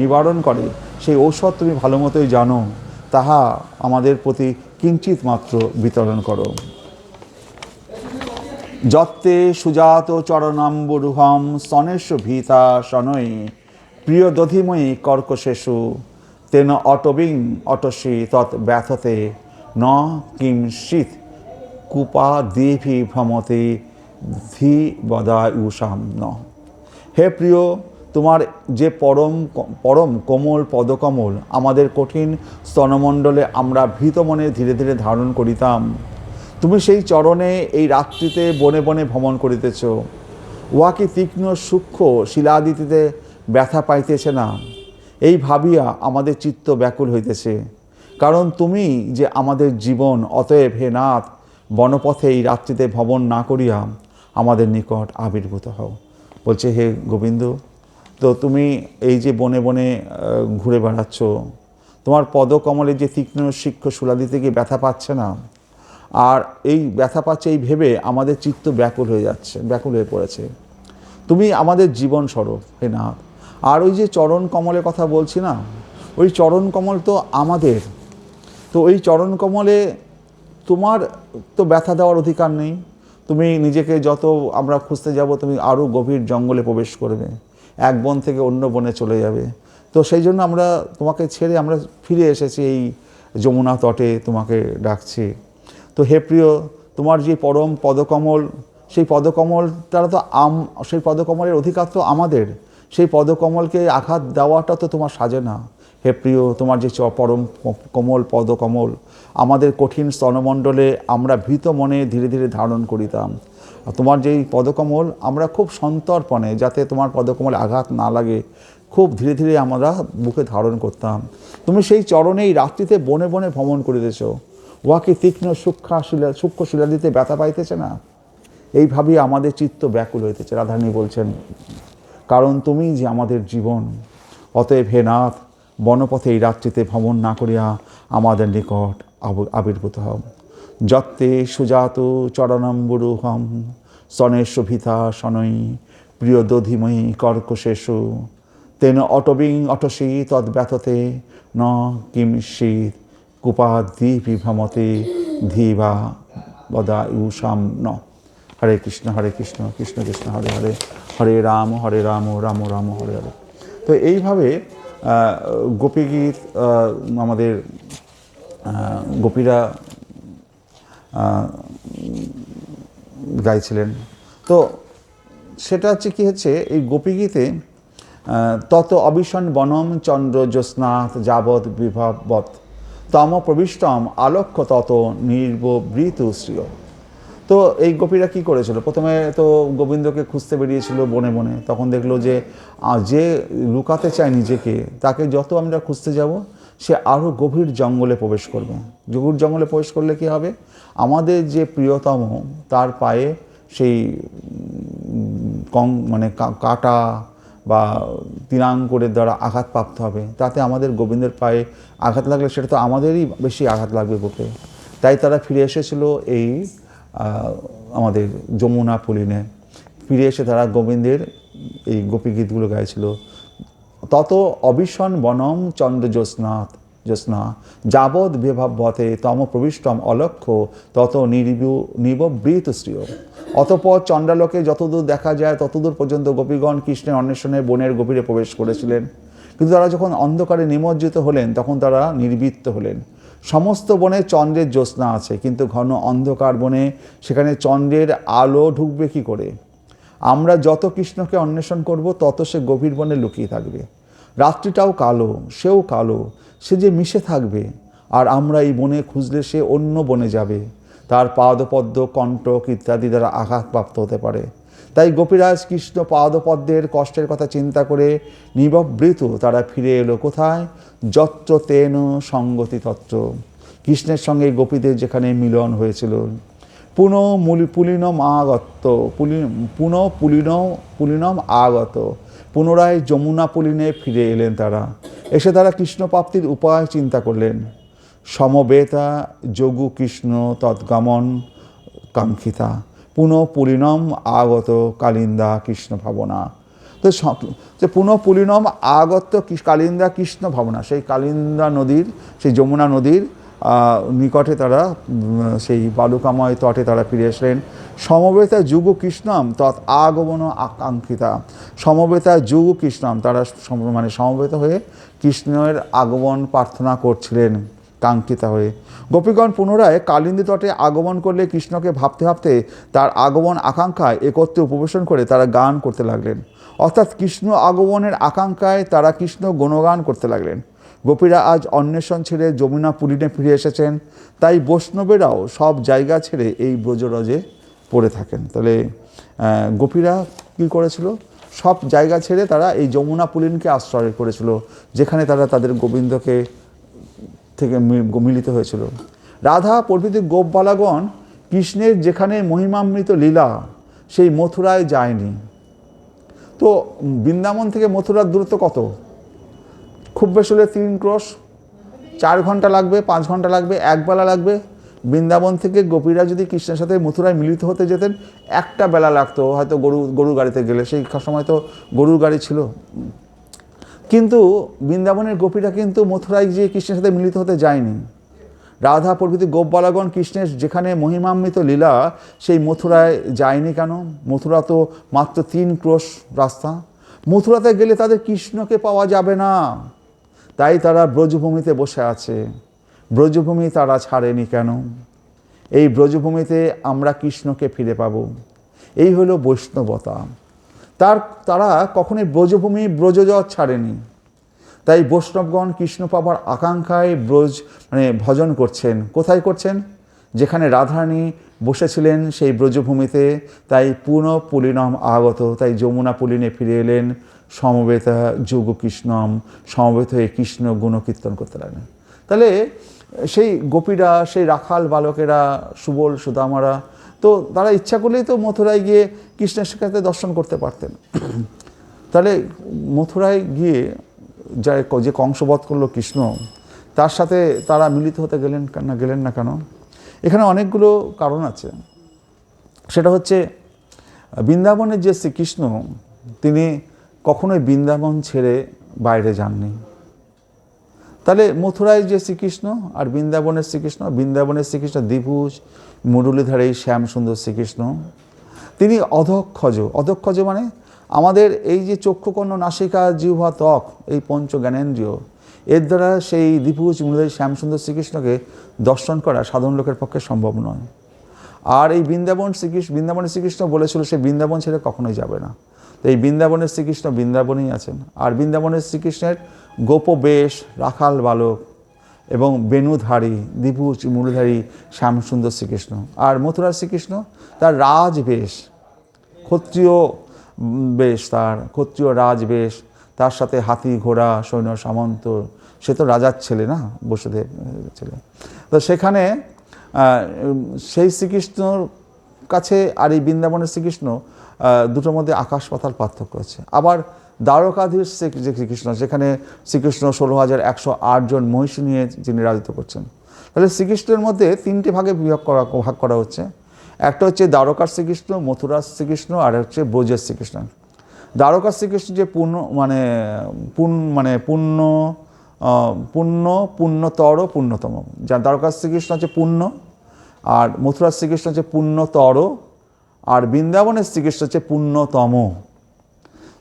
নিবারণ করে, সেই ঔষধ তুমি ভালো মতোই জানো, তাহা আমাদের প্রতি কিঞ্চিত মাত্র বিতরণ করো। যত্তে সুজাত চরণাম্বুরুহম স্তনেশ ভীতা শনৈ প্রিয় দধিময়ী কর্কশেষু তেন অটবিং অটসি তৎ ব্যথতে ন কিংচিৎ কুপা দেভি ভ্রমতে ধি বদায়ুষাম ন। হে প্রিয়, তোমার যে পরম কোমল পদকমল আমাদের কঠিন স্তনমণ্ডলে আমরা ভীত মনে ধীরে ধীরে ধারণ করিতাম, তুমি সেই চরণে এই রাত্রিতে বনে বনে ভ্রমণ করিতেছ। উহাকে তীক্ষ্ণ সূক্ষ্ম শিলাদিতিতে ব্যথা পাইতেছে না, এই ভাবিয়া আমাদের চিত্ত ব্যাকুল হইতেছে। কারণ তুমি যে আমাদের জীবন, অতএব হে নাথ, বনপথে এই রাত্রিতে ভ্রমণ না করিয়া আমাদের নিকট আবির্ভূত হও। বলছে, হে গোবিন্দ, তো তুমি এই যে বনে বনে ঘুরে বেড়াচ্ছ, তোমার পদকমলে যে তীক্ষ্ণ সূক্ষ্ম শিলাদিতে গিয়ে ব্যথা পাচ্ছে না, আর এই ব্যথা পাচ্ছে এই ভেবে আমাদের চিত্ত ব্যাকুল হয়ে যাচ্ছে, ব্যাকুল হয়ে পড়েছে। তুমি আমাদের জীবন স্বরূপ হে নাথ। আর ওই যে চরণ কমলের কথা বলছি না, ওই চরণ কমল তো আমাদের, তো ওই চরণ কমলে তোমার তো ব্যথা দেওয়ার অধিকার নেই। তুমি নিজেকে যত আমরা খুঁজতে যাব, তুমি আরও গভীর জঙ্গলে প্রবেশ করবে, এক বন থেকে অন্য বনে চলে যাবে। তো সেই জন্য আমরা তোমাকে ছেড়ে আমরা ফিরে এসেছি এই যমুনা তটে, তোমাকে ডাকছি। তো হে প্রিয়, তোমার যে পরম পদকমল, সেই পদকমলটা তো সেই পদকমলের অধিকার তো আমাদের। সেই পদকমলকে আঘাত দেওয়াটা তো তোমার সাজে না। হে প্রিয়, তোমার যে পরম কোমল পদকমল আমাদের কঠিন স্তনমণ্ডলে আমরা ভীত মনে ধীরে ধীরে ধারণ করিতাম। তোমার যেই পদকমল আমরা খুব সন্তর্পণে, যাতে তোমার পদকমলে আঘাত না লাগে, খুব ধীরে ধীরে আমরা বুকে ধারণ করতাম। তুমি সেই চরণে এই রাত্রিতে বনে বনে ভ্রমণ করিতেছ। উহাকে তীক্ষ্ণ সূক্ষ্ম শিলা দিতে ব্যথা পাইতেছে না, এইভাবেই আমাদের চিত্ত ব্যাকুল হইতেছে। রাধারানী বলছেন, কারণ তুমি যে আমাদের জীবন। অতএব হে নাথ, বনপথে এই রাত্রিতে ভ্রমণ না করিয়া আমাদের নিকট আবির্ভূত হও। যত্তে সুজাত চরণম্বুরুহম সনে শোভিতা শনৈ প্রিয় দধিময়ী কর্কশেষু তেন অটবিং অটসি তদ্ব্যথতে ন কিমিষিত কুপাদ্বীপি ভ্রমতে ধীবা বদা ইউষাম ন। হরে কৃষ্ণ কৃষ্ণ কৃষ্ণ হরে হরে, হরে রাম রাম রাম হরে হরে। তো এইভাবে গোপীগীত আমাদের গোপীরা গাইছিলেন। তো সেটা হচ্ছে কি হচ্ছে, এই গোপীগীতে তত অবিষণ বনম চন্দ্র জ্যোৎস্নাথ যাবৎ বিভবৎ তম প্রবিষ্টম আলক্ষ্য তত নির্বৃত শ্রিয়। তো এই গোপীরা কি করেছিল, প্রথমে তো গোবিন্দকে খুঁজতে বেরিয়েছিল বনে বনে, তখন দেখলো যে যে লুকাতে চায় নিজেকে তাকে যত আমরা খুঁজতে যাব সে আরও গভীর জঙ্গলে প্রবেশ করবে। গভীর জঙ্গলে প্রবেশ করলে কি হবে, আমাদের যে প্রিয়তম তার পায়ে সেই মানে কাটা বা তীরাঙ্কুরের দ্বারা আঘাতপ্রাপ্ত হবে, তাতে আমাদের গোবিন্দের পায়ে আঘাত লাগলে সেটা তো আমাদেরই বেশি আঘাত লাগবে বুকে। তাই তারা ফিরে এসেছিল এই আমাদের যমুনা পুলিনে, ফিরে এসে তারা গোবিন্দের এই গোপীগীতগুলো গাইছিল। তত অবিষণ বনম চন্দ্র জ্যোৎস্না যাবৎ বিভবতে তম প্রবিষ্টম অলক্ষ্য তত নিববৃত শ্রিয়। অতঃপর চন্দ্রালোকে যতদূর দেখা যায় ততদূর পর্যন্ত গোপীগণ কৃষ্ণের অন্বেষণে বনের গভীরে প্রবেশ করেছিলেন, কিন্তু তারা যখন অন্ধকারে নিমজ্জিত হলেন তখন তারা নির্বৃত্ত হলেন। সমস্ত বনে চন্দ্রের জ্যোৎস্না আছে, কিন্তু ঘন অন্ধকার বনে সেখানে চন্দ্রের আলো ঢুকবে কি করে? আমরা যত কৃষ্ণকে অন্বেষণ করব তত সে গভীর বনে লুকিয়ে থাকবে। রাত্রিটাও কালো, সেও কালো, সে যে মিশে থাকবে, আর আমরা এই বনে খুঁজলে সে অন্য বনে যাবে, তার পাদপদ্ম কণ্টক ইত্যাদি দ্বারা আঘাতপ্রাপ্ত হতে পারে। তাই গোপীরাজ কৃষ্ণ পাদপদ্মের কষ্টের কথা চিন্তা করে নিববৃত তারা ফিরে এলো কোথায়? যত্র তেন সঙ্গতি তত্র, কৃষ্ণের সঙ্গে গোপীদের যেখানে মিলন হয়েছিল। পুলিনম আগত, পুনরায় যমুনা পুলিনে ফিরে এলেন তারা। এসে তারা কৃষ্ণ প্রাপ্তির উপায় চিন্তা করলেন। সমবেতা যোগু কৃষ্ণ তৎগমন কাঙ্ক্ষিতা পুলিনম আগত কালিন্দা কৃষ্ণ ভাবনা। তো যে পুলিনম আগত কালিন্দা কৃষ্ণ ভাবনা, সেই কালিন্দা নদীর, সেই যমুনা নদীর নিকটে তারা সেই বালুকাময় তটে তারা ফিরে এসলেন। সমবেতা যুগু কৃষ্ণম তৎ আগমন আকাঙ্ক্ষিতা, সমবেতা যুগু কৃষ্ণম, তারা মানে সমবেত হয়ে কৃষ্ণের আগমন প্রার্থনা করছিলেন কাঙ্ক্ষিতা হয়ে। গোপীগণ পুনরায় কালিন্দী তটে আগমন করলে কৃষ্ণকে ভাবতে ভাবতে তার আগমন আকাঙ্ক্ষায় একত্রে উপবেশন করে তারা গান করতে লাগলেন। অর্থাৎ কৃষ্ণ আগমনের আকাঙ্ক্ষায় তারা কৃষ্ণ গুণগান করতে লাগলেন। গোপীরা আজ অন্বেষণ ছেড়ে যমুনা পুলিনে ফিরে এসেছেন, তাই বৈষ্ণবেরাও সব জায়গা ছেড়ে এই ব্রজরজে পড়ে থাকেন। তাহলে গোপীরা কী করেছিল, সব জায়গা ছেড়ে তারা এই যমুনা পুলিনকে আশ্রয় করেছিল, যেখানে তারা তাদের গোবিন্দকে থেকে মিলিত হয়েছিল। রাধা প্রভৃতি গোপবালাগণ কৃষ্ণের যেখানে মহিমামৃত লীলা সেই মথুরায় যায়নি। তো বৃন্দাবন থেকে মথুরার দূরত্ব কত? খুব বেশি হলে 3 ক্রোশ, 4 ঘন্টা লাগবে, 5 ঘন্টা লাগবে, একবেলা লাগবে। বৃন্দাবন থেকে গোপীরা যদি কৃষ্ণের সাথে মথুরায় মিলিত হতে যেতেন একটা বেলা লাগতো, হয়তো গরুর গাড়িতে গেলে, সেই সময় তো গরুর গাড়ি ছিল। কিন্তু বৃন্দাবনের গোপীরা কিন্তু মথুরায় গিয়ে কৃষ্ণের সাথে মিলিত হতে যায়নি। রাধা প্রভৃতি গোপবালাগণ কৃষ্ণের যেখানে মহিমামৃত লীলা সেই মথুরায় যায়নি কেন? মথুরা তো মাত্র 3 ক্রোশ রাস্তা, মথুরাতে গেলে তাদের কৃষ্ণকে পাওয়া যাবে না, তাই তারা ব্রজভূমিতে বসে আছে। ব্রজভূমি তারা ছাড়েনি কেন? এই ব্রজভূমিতে আমরা কৃষ্ণকে ফিরে পাব, এই হলো বৈষ্ণবতা। তারা কখনোই ব্রজভূমি ব্রজজট ছাড়েনি, তাই বৈষ্ণবগণ কৃষ্ণ পাবার আকাঙ্ক্ষায় ভজন করছেন। কোথায় করছেন? যেখানে রাধারানী বসেছিলেন সেই ব্রজভূমিতে। তাই পুলিনম আগত, তাই যমুনা পুলিনে ফিরে এলেন। সমবেতা যোগ কৃষ্ণম, সমবেত হয়ে কৃষ্ণ গুণকীর্তন করতে লাগলেন। তাহলে সেই গোপীরা, সেই রাখাল বালকেরা, সুবল সুদামারা, তো তারা ইচ্ছা করলেই তো মথুরায় গিয়ে কৃষ্ণের সাথে দর্শন করতে পারতেন। তাহলে মথুরায় গিয়ে যে কংসবধ করলো কৃষ্ণ, তার সাথে তারা মিলিত হতে গেলেন না কেন? এখানে অনেকগুলো কারণ আছে। সেটা হচ্ছে বৃন্দাবনের যে শ্রীকৃষ্ণ, তিনি কখনোই বৃন্দাবন ছেড়ে বাইরে যাননি। তাহলে মথুরায় যে শ্রীকৃষ্ণ আর বৃন্দাবনের শ্রীকৃষ্ণ দ্বিভুজ মুরলীধারী শ্যাম সুন্দর শ্রীকৃষ্ণ, তিনি অধক্ষজ মানে আমাদের এই যে চক্ষুকর্ণ নাসিকা জিহ্বা ত্বক, এই পঞ্চ জ্ঞানেন্দ্রিয়, এর দ্বারা সেই দ্বিভুজ মুরলীধারী শ্যাম সুন্দর শ্রীকৃষ্ণকে দর্শন করা সাধারণ লোকের পক্ষে সম্ভব নয়। আর এই বৃন্দাবনের শ্রীকৃষ্ণ বলেছিল সে বৃন্দাবন ছেড়ে কখনোই যাবে না। তো এই বৃন্দাবনের শ্রীকৃষ্ণ বৃন্দাবনেই আছেন। আর বৃন্দাবনের শ্রীকৃষ্ণের গোপবেশ, রাখাল বালক এবং বেণুধারী দ্বিভুজ মুরলীধারী শ্যামসুন্দর শ্রীকৃষ্ণ। আর মথুরার শ্রীকৃষ্ণ তার রাজবেশ, ক্ষত্রিয় বেশ, তার ক্ষত্রিয় রাজবেশ, তার সাথে হাতি ঘোড়া সৈন্য সামন্ত, সে তো রাজার ছেলে না, বসুদেব ছেলে। তো সেখানে সেই শ্রীকৃষ্ণর কাছে আর এই বৃন্দাবনের শ্রীকৃষ্ণ দুটোর মধ্যে আকাশ পাতাল পার্থক্য আছে। আবার দ্বারকাধীশ যে শ্রীকৃষ্ণ, যেখানে শ্রীকৃষ্ণ 16,108 জন মহিষী নিয়ে যিনি রাজত্ব করছেন, তাহলে শ্রীকৃষ্ণের মধ্যে তিনটে ভাগে ভাগ করা হচ্ছে। একটা হচ্ছে দ্বারকার শ্রীকৃষ্ণ, মথুরার শ্রীকৃষ্ণ, আর হচ্ছে ব্রজের শ্রীকৃষ্ণ। দ্বারকার শ্রীকৃষ্ণ যে পুণ্যতম, যার দ্বারকার শ্রীকৃষ্ণ হচ্ছে পুণ্য, আর মথুরার শ্রীকৃষ্ণ হচ্ছে পুণ্যতর, আর বৃন্দাবনের শ্রীকৃষ্ণ হচ্ছে পুণ্যতম।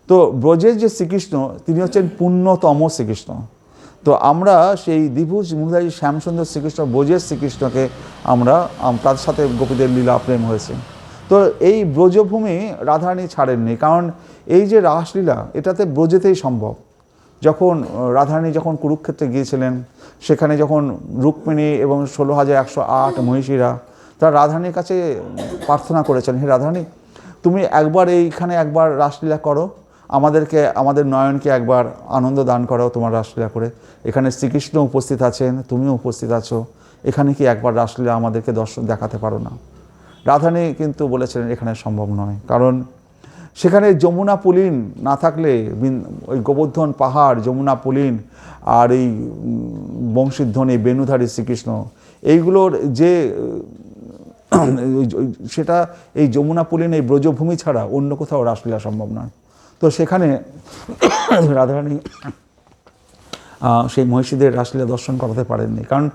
তো ব্রজের যে শ্রীকৃষ্ণ তিনি হচ্ছেন পুণ্যতম শ্রীকৃষ্ণ। তো আমরা সেই দ্বিভুজ মুরলীধারী শ্যামসুন্দর শ্রীকৃষ্ণ ব্রজের শ্রীকৃষ্ণকে আমরা তার সাথে গোপীদের লীলা প্রেম হয়েছে। তো এই ব্রজভূমি রাধারানী ছাড়েননি, কারণ এই যে রাসলীলা এটাতে ব্রজেতেই সম্ভব। যখন রাধারানী যখন কুরুক্ষেত্রে গিয়েছিলেন, সেখানে যখন রুক্মিণী এবং 16,108 মহিষীরা তারা রাধারানীর কাছে প্রার্থনা করেছেন, হে রাধারানী, তুমি এইখানে একবার রাসলীলা করো, আমাদের নয়নকে একবার আনন্দ দান করো তোমার রাসলীলা করে। এখানে শ্রীকৃষ্ণ উপস্থিত আছেন, তুমিও উপস্থিত আছো, এখানে কি একবার রাসলীলা আমাদেরকে দেখাতে পারো না? রাধারানী কিন্তু বলেছিলেন এখানে সম্ভব নয়, কারণ সেখানে যমুনা পুলিন না থাকলে, ওই গোবর্ধন পাহাড়, যমুনা পুলিন আর এই বংশীধ্বনি বেণুধারী শ্রীকৃষ্ণ, এইগুলোর যে সেটা এই যমুনা পুলিন এই ব্রজভূমি ছাড়া অন্য কোথাও রাসলীলা সম্ভব নয়। তো সেখানে রাধারানী সেই মহিষীদের রাসলীলা দর্শন করাতে পারেননি, কারণ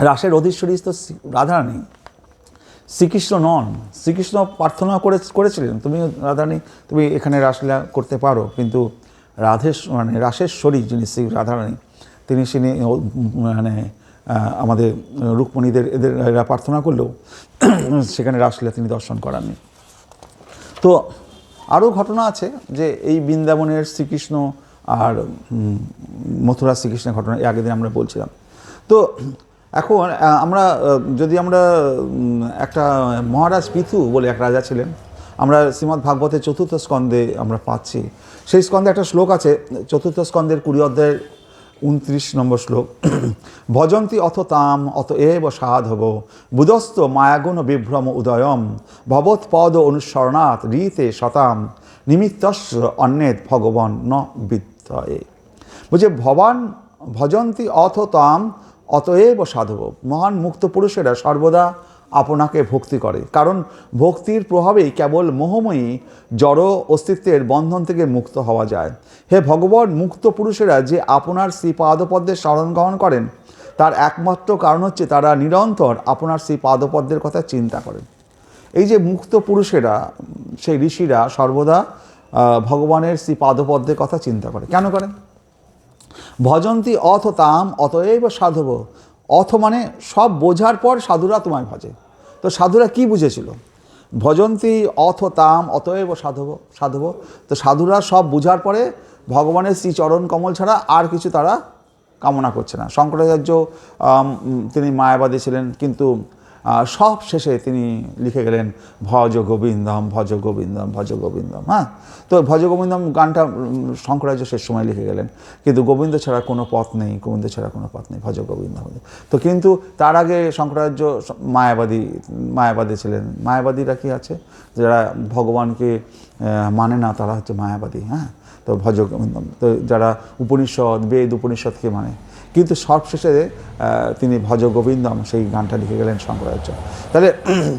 রাসের অধীশ্বরী তো রাধারানী, শ্রীকৃষ্ণ নন। শ্রীকৃষ্ণ প্রার্থনা করেছিলেন তুমি রাধারানী, তুমি এখানে রাসলীলা করতে পারো, কিন্তু রাসেশ্বরী যিনি শ্রী রাধারানী, তিনি আমাদের রুক্মিণীদের এরা প্রার্থনা করলেও সেখানে রাসলীলা তিনি দর্শন করাননি। তো আরও ঘটনা আছে যে এই বৃন্দাবনের শ্রীকৃষ্ণ আর মথুরা শ্রীকৃষ্ণের ঘটনা আগের দিন আমরা বলছিলাম। তো এখন আমরা একটা মহারাজ পিথু বলে এক রাজা ছিলেন, আমরা শ্রীমদ্ ভাগবতের 4th স্কন্ধে আমরা পাচ্ছি। সেই স্কন্ধে একটা শ্লোক আছে, 4th স্কন্ধের 20 অধ্যায়ের 29 নম্বর শ্লোক, ভজন্তি অথ তাম অত এব সাধব বুধস্থ মায়াগুণ বিভ্রম উদয়ম ভবৎপদ অনুসরণাৎ রীতে শতাম নিমিত্তস্য অন্যেত ভগবান ন বিদ্যয়ে। বলছে ভজন্তি অথ তাম অতএব সাধব, মহান মুক্ত পুরুষেরা সর্বদা আপনাকে ভক্তি করে, কারণ ভক্তির প্রভাবেই কেবল মোহময়ী জড় অস্তিত্বের বন্ধন থেকে মুক্ত হওয়া যায়। হে ভগবান, মুক্ত পুরুষেরা যে আপনার শ্রীপাদপদ্মের শরণ গ্রহণ করেন তার একমাত্র কারণ হচ্ছে তারা নিরন্তর আপনার শ্রীপাদপদ্মের কথা চিন্তা করেন। এই যে মুক্ত পুরুষেরা, সেই ঋষিরা সর্বদা ভগবানের শ্রীপাদপদ্মের কথা চিন্তা করে। কেন করেন? ভজন্তি অথ তাম অতএব সাধব, অথ মানে সব বোঝার পর সাধুরা তোমায় ভজে। তো সাধুরা কি বুঝেছিল? ভজন্তি অথ তাম অতএব সাধব, তো সাধুরা সব বোঝার পরে ভগবানের শ্রীচরণ কমল ছাড়া আর কিছু তারা কামনা করছে না। শঙ্করাচার্য তিনি মায়াবাদী ছিলেন, কিন্তু সব শেষে তিনি লিখে গেলেন ভজ গোবিন্দম ভজ গোবিন্দম ভজ গোবিন্দম। হ্যাঁ, তো ভজ গোবিন্দম গানটা শঙ্করাচার্য শেষ সময় লিখে গেলেন, কিন্তু গোবিন্দ ছাড়া কোনো পথ নেই, গোবিন্দ ছাড়া কোনো পথ নেই, ভজ গোবিন্দম। তো কিন্তু তার আগে শঙ্করাচার্য মায়াবাদী ছিলেন। মায়াবাদীরা কি আছে, যারা ভগবানকে মানে না, তারা হচ্ছে মায়াবাদী। হ্যাঁ, তো ভজ গোবিন্দম, তো যারা উপনিষদ বেদ উপনিষদকে মানে, কিন্তু সবশেষে তিনি ভজ গোবিন্দম সেই গানটা লিখে গেলেন শঙ্করাচার্য। তাহলে